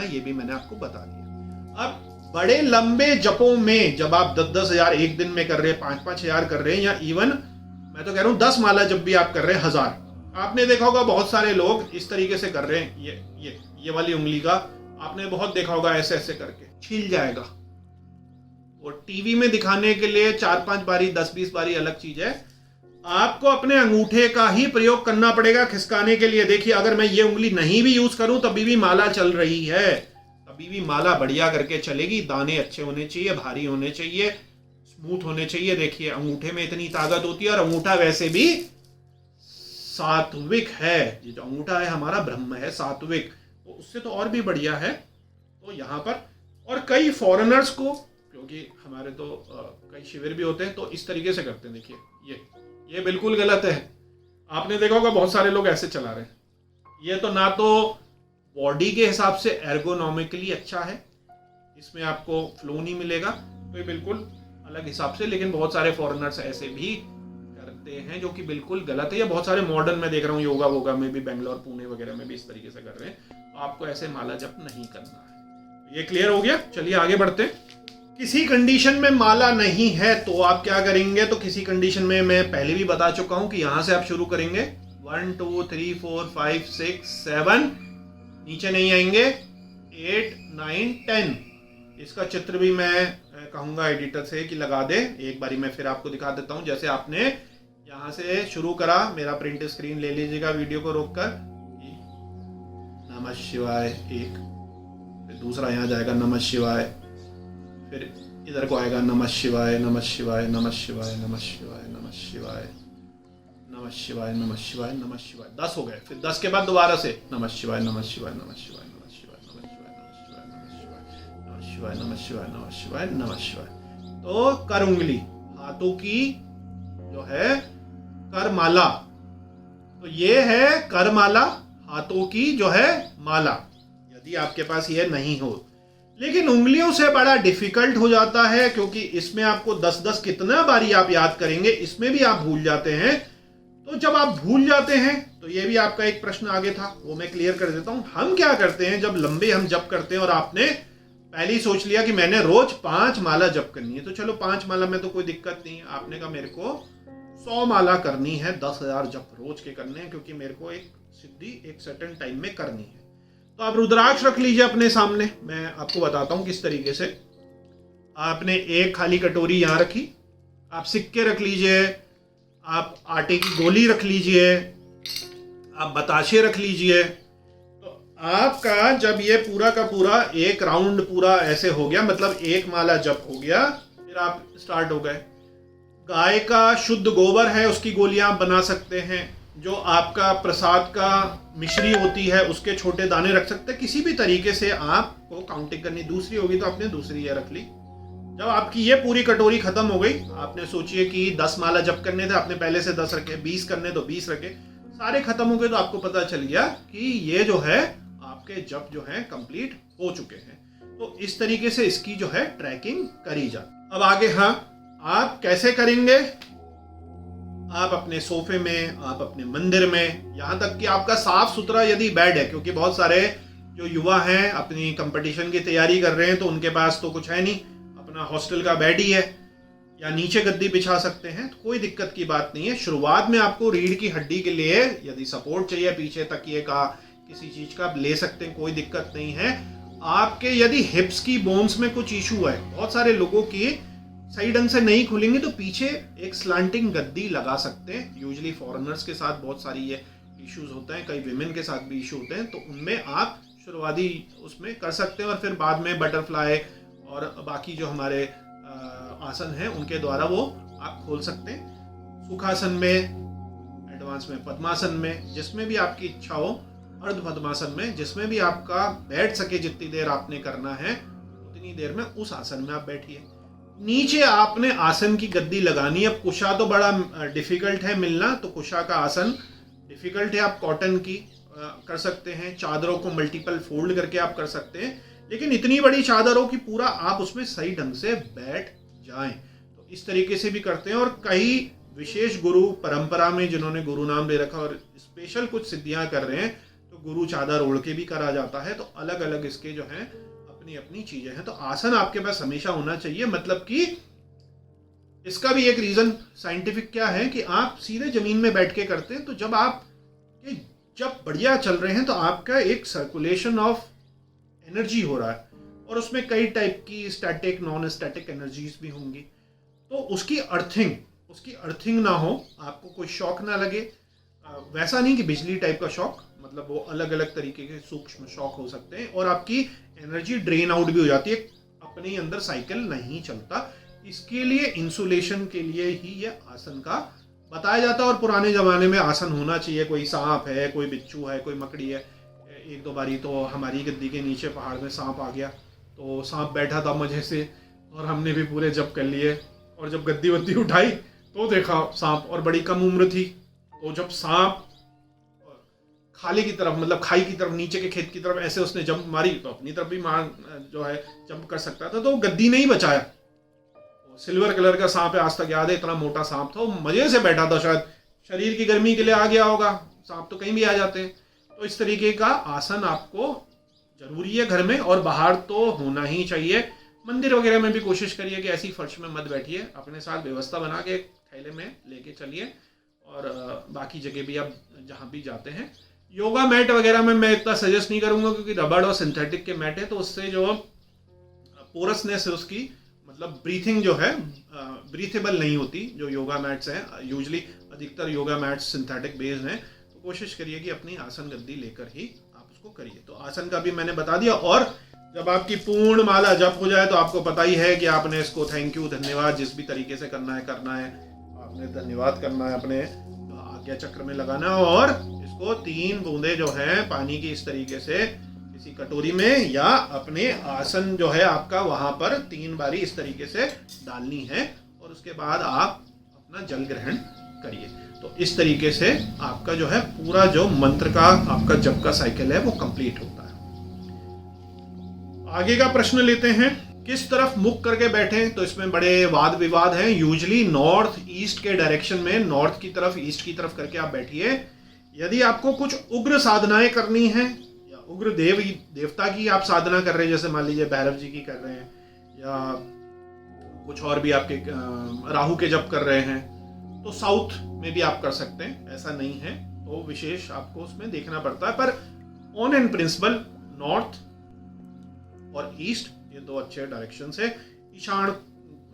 ये भी मैंने आपको बता दिया। अब बड़े लंबे जपों में जब आप 10-10 हजार एक दिन में कर रहे हैं, 5-5 हजार कर रहे हैं, या इवन मैं तो कह रहा हूं 10 माला जब भी आप कर रहे हैं 1000, आपने देखा होगा बहुत सारे लोग इस तरीके से कर रहे हैं। ये वाली उंगली का आपने बहुत देखा होगा, ऐसे ऐसे करके छिल जाएगा। और टीवी में दिखाने के लिए 4-5 बारी 10-20 बारी अलग चीज है, आपको अपने अंगूठे का ही प्रयोग करना पड़ेगा खिसकाने के लिए। देखिए अगर मैं ये उंगली नहीं भी यूज करूं तभी भी माला चल रही है, तभी भी माला बढ़िया करके चलेगी। दाने अच्छे होने चाहिए, भारी होने चाहिए, स्मूथ होने चाहिए। देखिए अंगूठे में इतनी ताकत होती है, और अंगूठा वैसे भी सात्विक है। ये जो अंगूठा है हमारा ब्रह्म है, सात्विक, तो उससे तो और भी बढ़िया है। तो यहाँ पर और कई फॉरेनर्स को, क्योंकि हमारे तो कई शिविर भी होते हैं, तो इस तरीके से करते हैं। देखिए ये बिल्कुल गलत है, आपने देखा होगा बहुत सारे लोग ऐसे चला रहे हैं। ये तो ना तो बॉडी के हिसाब से एर्गोनॉमिकली अच्छा है, इसमें आपको फ्लो नहीं मिलेगा, तो ये बिल्कुल अलग हिसाब से। लेकिन बहुत सारे फॉरेनर्स ऐसे भी करते हैं जो कि बिल्कुल गलत है। या बहुत सारे मॉडर्न में देख रहा हूँ योगा वोगा में भी, बेंगलोर पुणे वगैरह में भी इस तरीके से कर रहे हैं। तो आपको ऐसे माला जप नहीं करना है। ये क्लियर हो गया। चलिए आगे बढ़ते हैं। किसी कंडीशन में माला नहीं है तो आप क्या करेंगे, तो किसी कंडीशन में मैं पहले भी बता चुका हूं कि यहां से आप शुरू करेंगे 1 2 3 4 5 6 7, नीचे नहीं आएंगे 8 9 10। इसका चित्र भी मैं कहूंगा एडिटर से कि लगा दे। एक बारी मैं फिर आपको दिखा देता हूं। जैसे आपने यहां से शुरू करा, मेरा प्रिंट स्क्रीन ले लीजिएगा वीडियो को रोककर, नमः शिवाय एक, फिर दूसरा यहाँ जाएगा नमः शिवाय, फिर इधर को आएगा नमः शिवाय नमः शिवाय नमः शिवाय नमः शिवाय नमः शिवाय नमः शिवाय नमः शिवाय नमः शिवाय। 10 हो गए। फिर 10 के बाद दोबारा से नमः शिवाय नमः शिवाय नमः शिवाय नमः शिवाय नमः शिवाय नमः शिवाय नमः शिवाय नमः शिवाय। तो कर उंगली, हाथों की जो है कर माला, तो ये है कर माला, हाथों की जो है माला। यदि आपके पास ये नहीं हो, लेकिन उंगलियों से बड़ा डिफिकल्ट हो जाता है, क्योंकि इसमें आपको 10-10 कितना बारी आप याद करेंगे, इसमें भी आप भूल जाते हैं। तो जब आप भूल जाते हैं तो ये भी आपका एक प्रश्न आगे था, वो मैं क्लियर कर देता हूं। हम क्या करते हैं, जब लंबे हम जप करते हैं और आपने पहले ही सोच लिया कि मैंने रोज 5 माला जप करनी है, तो चलो 5 माला में तो कोई दिक्कत नहीं है। आपने कहा मेरे को 100 माला करनी है, 10,000 जप रोज के करने हैं, क्योंकि मेरे को एक सिद्धि एक सर्टेन टाइम में करनी है। तो आप रुद्राक्ष रख लीजिए अपने सामने। मैं आपको बताता हूं किस तरीके से। आपने एक खाली कटोरी यहां रखी, आप सिक्के रख लीजिए, आप आटे की गोली रख लीजिए, आप बताशे रख लीजिए। तो आपका जब ये पूरा का पूरा एक राउंड पूरा ऐसे हो गया, मतलब एक माला जप हो गया, फिर आप स्टार्ट हो गए। गाय का शुद्ध गोबर है, उसकी गोलियां आप बना सकते हैं। जो आपका प्रसाद का मिश्री होती है, उसके छोटे दाने रख सकते हैं। किसी भी तरीके से आपको काउंटिंग करनी। दूसरी होगी तो आपने दूसरी ये रख ली। जब आपकी ये पूरी कटोरी खत्म हो गई, आपने सोचिए कि 10 माला जप करने थे, आपने पहले से 10 रखे, 20 करने तो 20 रखे, सारे खत्म हो गए, तो आपको पता चल गया कि ये जो है आपके जप जो है कंप्लीट हो चुके हैं। तो इस तरीके से इसकी जो है ट्रैकिंग करी जाए। अब आगे, हाँ, आप कैसे करेंगे? आप अपने सोफे में, आप अपने मंदिर में, यहाँ तक कि आपका साफ सुथरा यदि बेड है, क्योंकि बहुत सारे जो युवा हैं अपनी कंपटीशन की तैयारी कर रहे हैं, तो उनके पास तो कुछ है नहीं, अपना हॉस्टल का बेड ही है, या नीचे गद्दी बिछा सकते हैं, तो कोई दिक्कत की बात नहीं है। शुरुआत में आपको रीढ़ की हड्डी के लिए यदि सपोर्ट चाहिए, पीछे तकिए का किसी चीज का ले सकते हैं, कोई दिक्कत नहीं है। आपके यदि हिप्स की बोन्स में कुछ इशू है, बहुत सारे लोगों की सही ढंग से नहीं खुलेंगे, तो पीछे एक स्लांटिंग गद्दी लगा सकते हैं। यूजुअली फॉरेनर्स के साथ बहुत सारी ये इश्यूज होते हैं, कई विमेन के साथ भी इशू होते हैं, तो उनमें आप शुरुआती उसमें कर सकते हैं, और फिर बाद में बटरफ्लाई और बाकी जो हमारे आसन हैं उनके द्वारा वो आप खोल सकते हैं। सुखासन में, एडवांस में, पद्मासन में, जिसमें भी आपकी इच्छा हो, अर्ध पद्मासन में, जिसमें भी आपका बैठ सके, जितनी देर आपने करना है उतनी देर में उस आसन में आप बैठिए। नीचे आपने आसन की गद्दी लगानी है। अब कुशा तो बड़ा डिफिकल्ट है मिलना, तो कुशा का आसन डिफिकल्ट है। आप कॉटन की कर सकते हैं, चादरों को मल्टीपल फोल्ड करके आप कर सकते हैं, लेकिन इतनी बड़ी चादर हो कि पूरा आप उसमें सही ढंग से बैठ जाएं, तो इस तरीके से भी करते हैं। और कई विशेष गुरु परंपरा में जिन्होंने गुरु नाम दे रखा और स्पेशल कुछ सिद्धियां कर रहे हैं, तो गुरु चादर ओढ़ के भी करा जाता है। तो अलग अलग इसके जो है अपनी अपनी चीजें हैं। तो आसन आपके पास हमेशा होना चाहिए। मतलब कि इसका भी एक रीजन साइंटिफिक क्या है कि आप सीधे जमीन में बैठ के करते हैं, तो जब बढ़िया चल रहे हैं तो आपका एक सर्कुलेशन ऑफ एनर्जी हो रहा है, और उसमें कई टाइप की स्टैटिक, नॉन स्टैटिक एनर्जीज भी होंगी। तो उसकी अर्थिंग ना हो, आपको कोई शॉक ना लगे। वैसा नहीं कि बिजली टाइप का शॉक, मतलब वो अलग अलग तरीके के सूक्ष्म शॉक हो सकते हैं, और आपकी एनर्जी ड्रेन आउट भी हो जाती है, अपने ही अंदर साइकिल नहीं चलता। इसके लिए इंसुलेशन के लिए ही ये आसन का बताया जाता है। और पुराने जमाने में आसन होना चाहिए। कोई सांप है, कोई बिच्छू है, कोई मकड़ी है। एक दो बारी तो हमारी गद्दी के नीचे पहाड़ में सांप आ गया, तो सांप बैठा था मजे से, और हमने भी पूरे जप कर लिए, और जब गद्दी वद्दी उठाई तो देखा सांप, और बड़ी कम उम्र थी, तो जब सांप खाली की तरफ मतलब खाई की तरफ नीचे के खेत की तरफ ऐसे उसने जंप मारी तो अपनी तरफ भी जो है जंप कर सकता था, तो गद्दी नहीं बचाया। सिल्वर कलर का सांप है, आज तक याद है, इतना मोटा सांप था, वो मजे से बैठा था, शायद शरीर की गर्मी के लिए आ गया होगा, सांप तो कहीं भी आ जाते हैं। तो इस तरीके का आसन आपको जरूरी है घर में, और बाहर तो होना ही चाहिए। मंदिर वगैरह में भी कोशिश करिए कि ऐसी फर्श में मत बैठिए, अपने साथ व्यवस्था बना के थैले में लेके चलिए, और बाकी जगह भी आप जहाँ भी जाते हैं। योगा मैट वगैरह में मैं इतना सजेस्ट नहीं करूंगा, क्योंकि रबड़ और सिंथेटिक के मैट है, तो उससे जो पोरसनेस है उसकी, मतलब ब्रीथिंग जो है ब्रीथेबल नहीं होती। जो योगा मैट्स हैं यूजली अधिकतर योगा मैट्स सिंथेटिक बेस्ड हैं, तो कोशिश करिए कि अपनी आसन गद्दी लेकर ही आप उसको करिए। तो आसन का भी मैंने बता दिया। और जब आपकी पूर्ण माला जप हो जाए तो आपको पता ही है कि आपने इसको थैंक यू, धन्यवाद, जिस भी तरीके से करना है आपने धन्यवाद करना है, अपने आज्ञा चक्र में लगाना है, और इसको 3 बूंदे जो है पानी की इस तरीके से किसी कटोरी में या अपने आसन जो है आपका वहां पर 3 बारी इस तरीके से डालनी है, और उसके बाद आप अपना जल ग्रहण करिए। तो इस तरीके से आपका जो है पूरा जो मंत्र का आपका जप का साइकिल है वो कंप्लीट होता है। आगे का प्रश्न लेते हैं, किस तरफ मुख करके बैठे? तो इसमें बड़े वाद विवाद हैं। यूजली नॉर्थ ईस्ट के डायरेक्शन में, नॉर्थ की तरफ, ईस्ट की तरफ करके आप बैठिए। यदि आपको कुछ उग्र साधनाएं करनी है, या उग्र देवता की आप साधना कर रहे हैं, जैसे मान लीजिए भैरव जी की कर रहे हैं, या कुछ और भी आपके राहु के जप कर रहे हैं, तो साउथ में भी आप कर सकते हैं, ऐसा नहीं है, तो विशेष आपको उसमें देखना पड़ता है। पर ऑन एंड प्रिंसिपल नॉर्थ और ईस्ट ये 2 अच्छे डायरेक्शन है। ईशान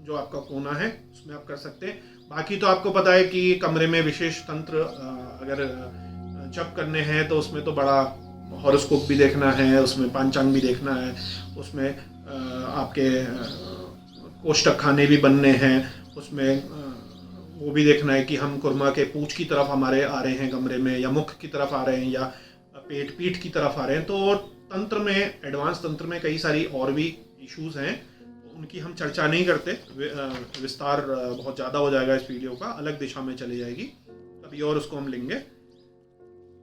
जो आपका कोना है उसमें आप कर सकते हैं। बाकी तो आपको पता है कि कमरे में विशेष तंत्र अगर जप करने हैं तो उसमें तो बड़ा हॉरोस्कोप भी देखना है, उसमें पंचांग भी देखना है, उसमें आपके कोष्टक खाने भी बनने हैं, उसमें वो भी देखना है कि हम कुर्मा के पूंछ की तरफ हमारे आ रहे हैं कमरे में, या मुख की तरफ आ रहे हैं, या पीठ की तरफ आ रहे हैं। तो तंत्र में, एडवांस तंत्र में कई सारी और भी इश्यूज हैं, उनकी हम चर्चा नहीं करते, विस्तार बहुत ज़्यादा हो जाएगा इस वीडियो का, अलग दिशा में चली जाएगी, कभी और उसको हम लेंगे।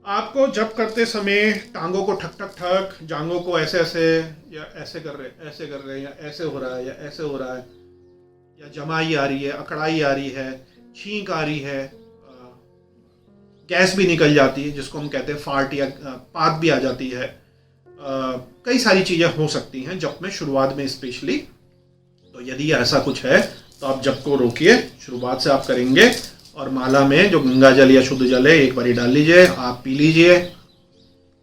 आपको जप करते समय टांगों को ठक ठक ठक, जांघों को ऐसे ऐसे, या ऐसे कर रहे हैं, या ऐसे हो रहा है, या ऐसे हो रहा है, या जमाई आ रही है, अकड़ाई आ रही है, छींक आ रही है, गैस भी निकल जाती है जिसको हम कहते हैं फार्ट, या पात भी आ जाती है, कई सारी चीजें हो सकती हैं जप में शुरुआत में स्पेशली। तो यदि ऐसा कुछ है तो आप जप को रोकिए, शुरुआत से आप करेंगे, और माला में जो गंगा जल या शुद्ध जल है एक बारी डाल लीजिए, आप पी लीजिए,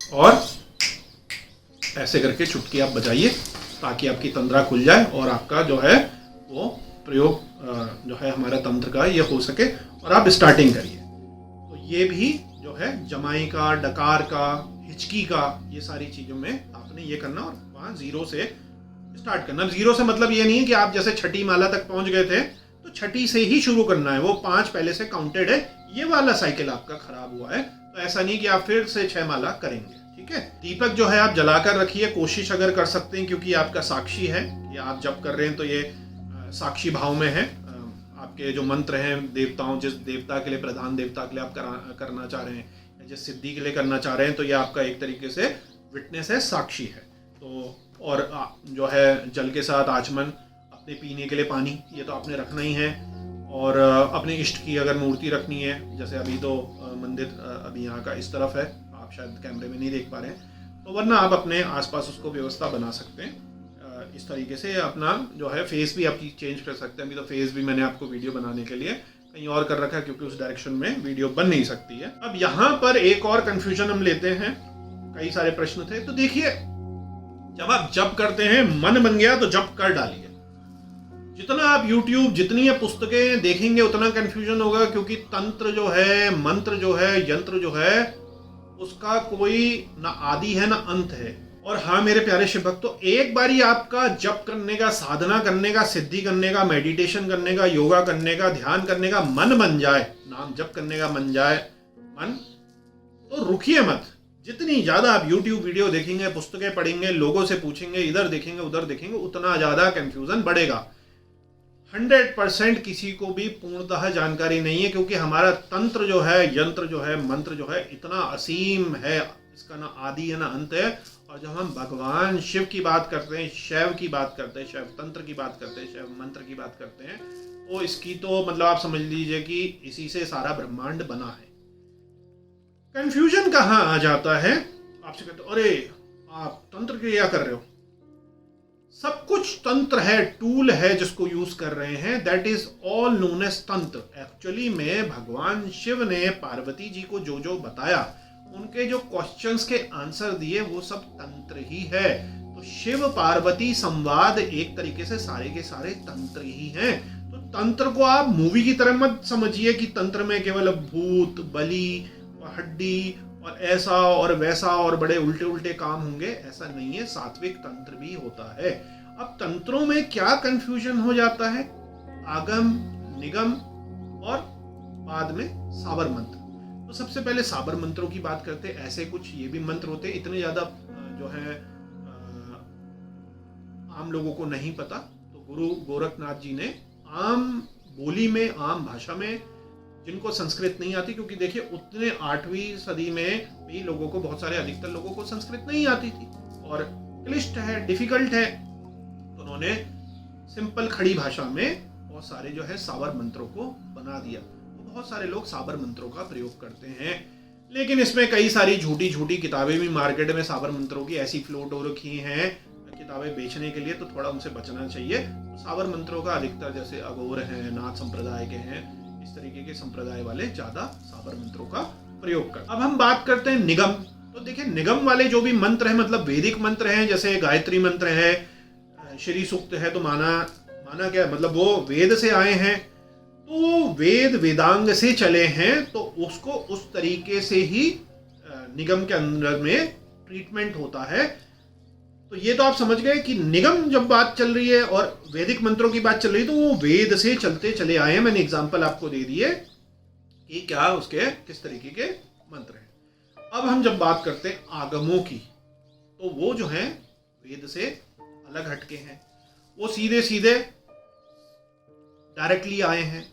और ऐसे करके चुटकी आप बजाइए ताकि आपकी तंद्रा खुल जाए और आपका जो है वो प्रयोग जो है हमारा तंत्र का ये हो सके, और आप स्टार्टिंग करिए। तो ये भी जो है जमाई का, डकार का, हिचकी का, ये सारी चीजों में आपने ये करना, और वहाँ 0 से स्टार्ट करना। 0 से मतलब ये नहीं है कि आप जैसे छठी माला तक पहुंच गए थे तो छठी से ही शुरू करना है, वो 5 पहले से काउंटेड है, ये वाला साइकिल आपका खराब हुआ है। तो ऐसा नहीं कि आप फिर से 6 माला करेंगे, ठीक है। दीपक जो है आप जलाकर रखिए, कोशिश अगर कर सकते हैं, क्योंकि आपका साक्षी है, या आप जब कर रहे हैं तो ये साक्षी भाव में है। आपके जो मंत्र हैं देवताओं, जिस देवता के लिए, प्रधान देवता के लिए आप करना चाह रहे हैं, या जिस सिद्धि के लिए करना चाह रहे हैं, तो ये आपका एक तरीके से विटनेस है, साक्षी है। तो और जो है जल के साथ आचमन, अपने पीने के लिए पानी, ये तो आपने रखना ही है। और अपने इष्ट की अगर मूर्ति रखनी है, जैसे अभी तो मंदिर अभी यहाँ का इस तरफ है, आप शायद कैमरे में नहीं देख पा रहे हैं, तो वरना आप अपने आसपास उसको व्यवस्था बना सकते हैं। इस तरीके से अपना जो है फेस भी आप चेंज कर सकते हैं। अभी तो फेस भी मैंने आपको वीडियो बनाने के लिए कहीं और कर रखा है, क्योंकि उस डायरेक्शन में वीडियो बन नहीं सकती है। अब यहाँ पर एक और कंफ्यूजन हम लेते हैं, कई सारे प्रश्न थे। तो देखिए, जब आप जप करते हैं, मन बन गया तो जप कर डालिए। जितना आप YouTube, जितनी पुस्तकें देखेंगे उतना कंफ्यूजन होगा, क्योंकि तंत्र जो है, मंत्र जो है, यंत्र जो है, उसका कोई ना आदि है ना अंत है। और हाँ मेरे प्यारे शिव भक्तों, एक बारी आपका जप करने का, साधना करने का, सिद्धि करने का, मेडिटेशन करने का, योगा करने का, ध्यान करने का मन बन जाए, नाम जप करने का मन जाए मन, तो रुकिए मत। जितनी ज्यादा आप YouTube वीडियो देखेंगे, पुस्तकें पढ़ेंगे, लोगों से पूछेंगे, इधर देखेंगे उधर देखेंगे, उतना ज्यादा कंफ्यूजन बढ़ेगा। 100% किसी को भी पूर्णतः जानकारी नहीं है, क्योंकि हमारा तंत्र जो है, यंत्र जो है, मंत्र जो है, इतना असीम है, इसका ना आदि है ना अंत है। और जब हम भगवान शिव की बात करते हैं, शैव की बात करते हैं, शैव तंत्र की बात करते हैं, शैव मंत्र की बात करते हैं, तो इसकी तो मतलब आप समझ लीजिए कि इसी से सारा ब्रह्मांड बना है। कंफ्यूजन कहाँ आ जाता है, आपसे कहते अरे आप तंत्र क्रिया कर रहे हो, सब कुछ तंत्र है, टूल है जिसको यूज कर रहे हैं, that is all known as तंत्र। एक्चुअली में भगवान शिव ने पार्वती जी को जो जो बताया, उनके जो क्वेश्चंस के आंसर दिए, वो सब तंत्र ही है। तो शिव पार्वती संवाद एक तरीके से सारे के सारे तंत्र ही हैं। तो तंत्र को आप मूवी की तरह मत समझिए कि तंत्र में केवल भूत, बलि और हड्डी और ऐसा और वैसा और बड़े उल्टे उल्टे काम होंगे, ऐसा नहीं है। सात्विक तंत्र भी होता है। अब तंत्रों में क्या कंफ्यूजन हो जाता है, आगम, निगम और बाद में साबर मंत्र। तो सबसे पहले साबर मंत्रों की बात करते हैं। ऐसे कुछ ये भी मंत्र होते हैं, इतने ज्यादा जो है आम लोगों को नहीं पता। तो गुरु गोरखनाथ जी ने आम बोली में, आम भाषा में, जिनको संस्कृत नहीं आती, क्योंकि देखिए उतने 8वीं सदी में भी लोगों को, बहुत सारे अधिकतर लोगों को संस्कृत नहीं आती थी और क्लिष्ट है, डिफिकल्ट है, तो उन्होंने सिंपल खड़ी भाषा में बहुत सारे जो है साबर मंत्रों को बना दिया। तो बहुत सारे लोग साबर मंत्रों का प्रयोग करते हैं, लेकिन इसमें कई सारी झूठी झूठी किताबें भी मार्केट में साबर मंत्रों की ऐसी फ्लोट हो रखी हैं किताबें बेचने के लिए, तो थोड़ा उनसे बचना चाहिए। तो साबर मंत्रों का अधिकतर जैसे अघोर हैं, नाथ संप्रदाय के हैं, इस तरीके के संप्रदाय वाले ज्यादा साबर मंत्रों का प्रयोग करते हैं। अब हम बात करते हैं निगम। तो देखिए निगम वाले जो भी मंत्र हैं, मतलब वैदिक मंत्र हैं, जैसे गायत्री मंत्र है, श्री सूक्त है, तो माना क्या, मतलब वो वेद से आए हैं, तो वेद वेदांग से चले हैं, तो उसको उस तरीके से ही निगम के अंदर में ट्रीटमेंट होता है। तो ये तो आप समझ गए कि निगम जब बात चल रही है और वैदिक मंत्रों की बात चल रही है, तो वो वेद से चलते चले आए हैं। मैंने एग्जांपल आपको दे दिए कि क्या उसके किस तरीके के मंत्र हैं। अब हम जब बात करते हैं आगमों की, तो वो जो हैं वेद से अलग हटके हैं, वो सीधे सीधे डायरेक्टली आए हैं,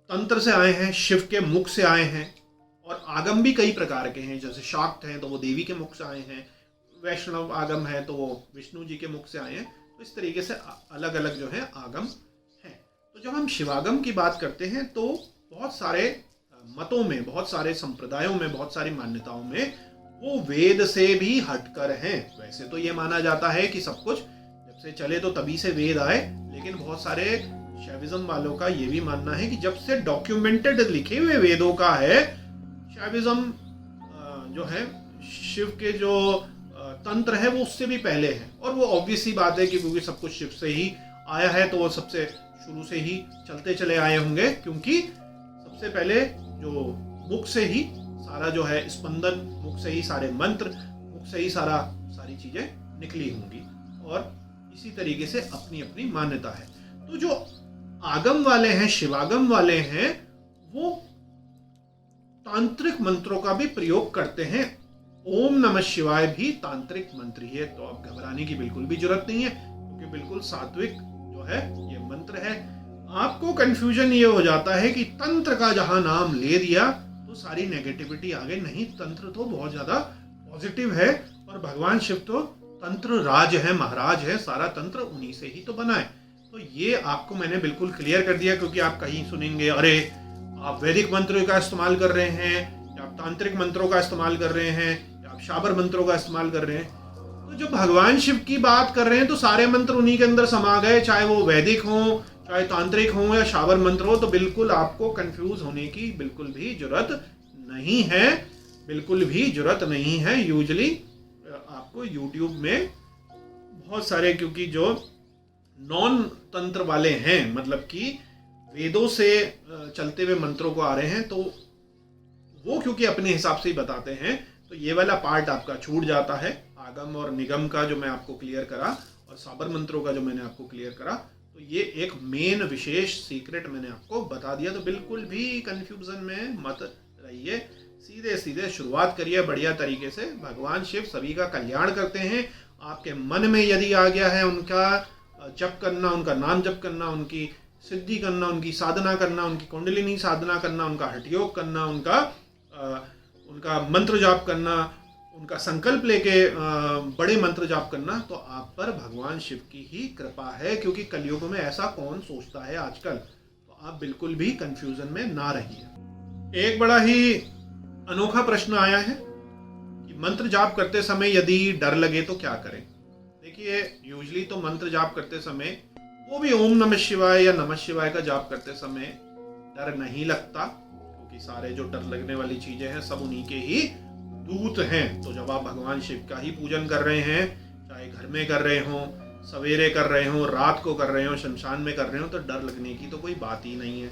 तंत्र से आए हैं, शिव के मुख से आए हैं। और आगम भी कई प्रकार के हैं, जैसे शाक्त हैं तो वो देवी के मुख से आए हैं, वैष्णव आगम है तो वो विष्णु जी के मुख से आए हैं। तो इस तरीके से अलग अलग जो है आगम हैं। तो जब हम शिवागम की बात करते हैं, तो बहुत सारे मतों में, बहुत सारे संप्रदायों में, बहुत सारी मान्यताओं में वो वेद से भी हटकर हैं। वैसे तो ये माना जाता है कि सब कुछ जब से चले तो तभी से वेद आए, लेकिन बहुत सारे शैविज्म वालों का ये भी मानना है कि जब से डॉक्यूमेंटेड लिखे हुए वेदों का है, शैविज्म जो है शिव के जो तंत्र है वो उससे भी पहले है। और वो ऑब्वियस ही बात है कि क्योंकि सब कुछ शिव से ही आया है, तो वो सबसे शुरू से ही चलते चले आए होंगे, क्योंकि सबसे पहले जो मुख से ही सारा जो है स्पंदन, मुख से ही सारे मंत्र, मुख से ही सारी चीजें निकली होंगी। और इसी तरीके से अपनी अपनी मान्यता है। तो जो आगम वाले हैं, शिवागम वाले हैं, वो तांत्रिक मंत्रों का भी प्रयोग करते हैं। ओम नमः शिवाय भी तांत्रिक मंत्र ही है, तो अब घबराने की बिल्कुल भी जरूरत नहीं है, क्योंकि बिल्कुल सात्विक जो है ये मंत्र है। आपको कंफ्यूजन ये हो जाता है कि तंत्र का जहां नाम ले दिया तो सारी नेगेटिविटी आ गई। नहीं, तंत्र तो बहुत ज्यादा पॉजिटिव है, और भगवान शिव तो तंत्र राज है, महाराज है, सारा तंत्र उन्हीं से ही तो बना है। तो ये आपको मैंने बिल्कुल क्लियर कर दिया, क्योंकि आप कहीं सुनेंगे अरे आप वैदिक मंत्रों का इस्तेमाल कर रहे हैं, या आप तांत्रिक मंत्रों का इस्तेमाल कर रहे हैं, या आप शाबर मंत्रों का इस्तेमाल कर रहे हैं। तो जब भगवान शिव की बात कर रहे हैं तो सारे मंत्र उन्हीं के अंदर समा गए, चाहे वो वैदिक हो, चाहे तांत्रिक हो, या शाबर मंत्र हो। तो बिल्कुल आपको कंफ्यूज होने की बिल्कुल भी जरूरत नहीं है, बिल्कुल भी जरूरत नहीं है। यूजुअली आपको यूट्यूब में बहुत सारे, क्योंकि जो नॉन तंत्र वाले हैं, मतलब कि वेदों से चलते हुए मंत्रों को आ रहे हैं, तो वो क्योंकि अपने हिसाब से ही बताते हैं, तो ये वाला पार्ट आपका छूट जाता है। आगम और निगम का जो मैं आपको क्लियर करा, और साबर मंत्रों का जो मैंने आपको क्लियर करा, तो ये एक मेन विशेष सीक्रेट मैंने आपको बता दिया। तो बिल्कुल भी कंफ्यूजन में मत रहिए, सीधे सीधे शुरुआत करिए बढ़िया तरीके से। भगवान शिव सभी का कल्याण करते हैं। आपके मन में यदि आ गया है उनका जप करना, उनका नाम जप करना, उनकी सिद्धि करना, उनकी साधना करना, उनकी कुंडलिनी साधना करना, उनका हठयोग करना, उनका मंत्र जाप करना, उनका संकल्प लेके बड़े मंत्र जाप करना, तो आप पर भगवान शिव की ही कृपा है, क्योंकि कलयुग में ऐसा कौन सोचता है आजकल। तो आप बिल्कुल भी कंफ्यूजन में ना रहिए। एक बड़ा ही अनोखा प्रश्न आया है कि मंत्र जाप करते समय यदि डर लगे तो क्या करें। देखिए, यूजली तो मंत्र जाप करते समय, वो भी ओम नमः शिवाय या नमः शिवाय का जाप करते समय, डर नहीं लगता, क्योंकि सारे जो डर लगने वाली चीजें हैं सब उन्हीं के ही दूत हैं। तो जब आप भगवान शिव का ही पूजन कर रहे हैं, चाहे घर में कर रहे हो, सवेरे कर रहे हो, रात को कर रहे हो, शमशान में कर रहे हो, तो डर लगने की तो कोई बात ही नहीं है।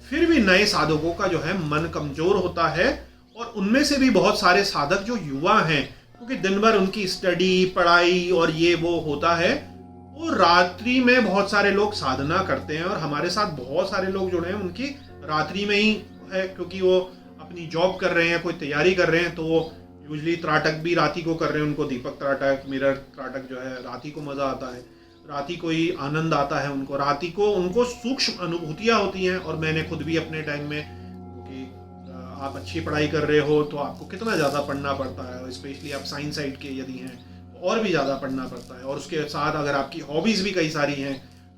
फिर भी नए साधकों का जो है मन कमजोर होता है, और उनमें से भी बहुत सारे साधक जो युवा हैं, क्योंकि दिन भर उनकी स्टडी, पढ़ाई और ये वो होता है, वो रात्रि में बहुत सारे लोग साधना करते हैं, और हमारे साथ बहुत सारे लोग जुड़े हैं उनकी रात्रि में ही है, क्योंकि वो अपनी जॉब कर रहे हैं, कोई तैयारी कर रहे हैं, तो वो यूजली त्राटक भी राति को कर रहे हैं। उनको दीपक त्राटक, मिरर त्राटक जो है, राति को मजा आता है, राति को ही आनंद आता है उनको, राति को उनको सूक्ष्म अनुभूतियां होती हैं। और मैंने खुद भी अपने टाइम में, क्योंकि आप अच्छी पढ़ाई कर रहे हो तो आपको कितना ज़्यादा पढ़ना पड़ता है, स्पेशली आप साइंस साइड के यदि हैं और भी ज़्यादा पढ़ना पड़ता है, और उसके साथ अगर आपकी हॉबीज़ भी कई सारी हैं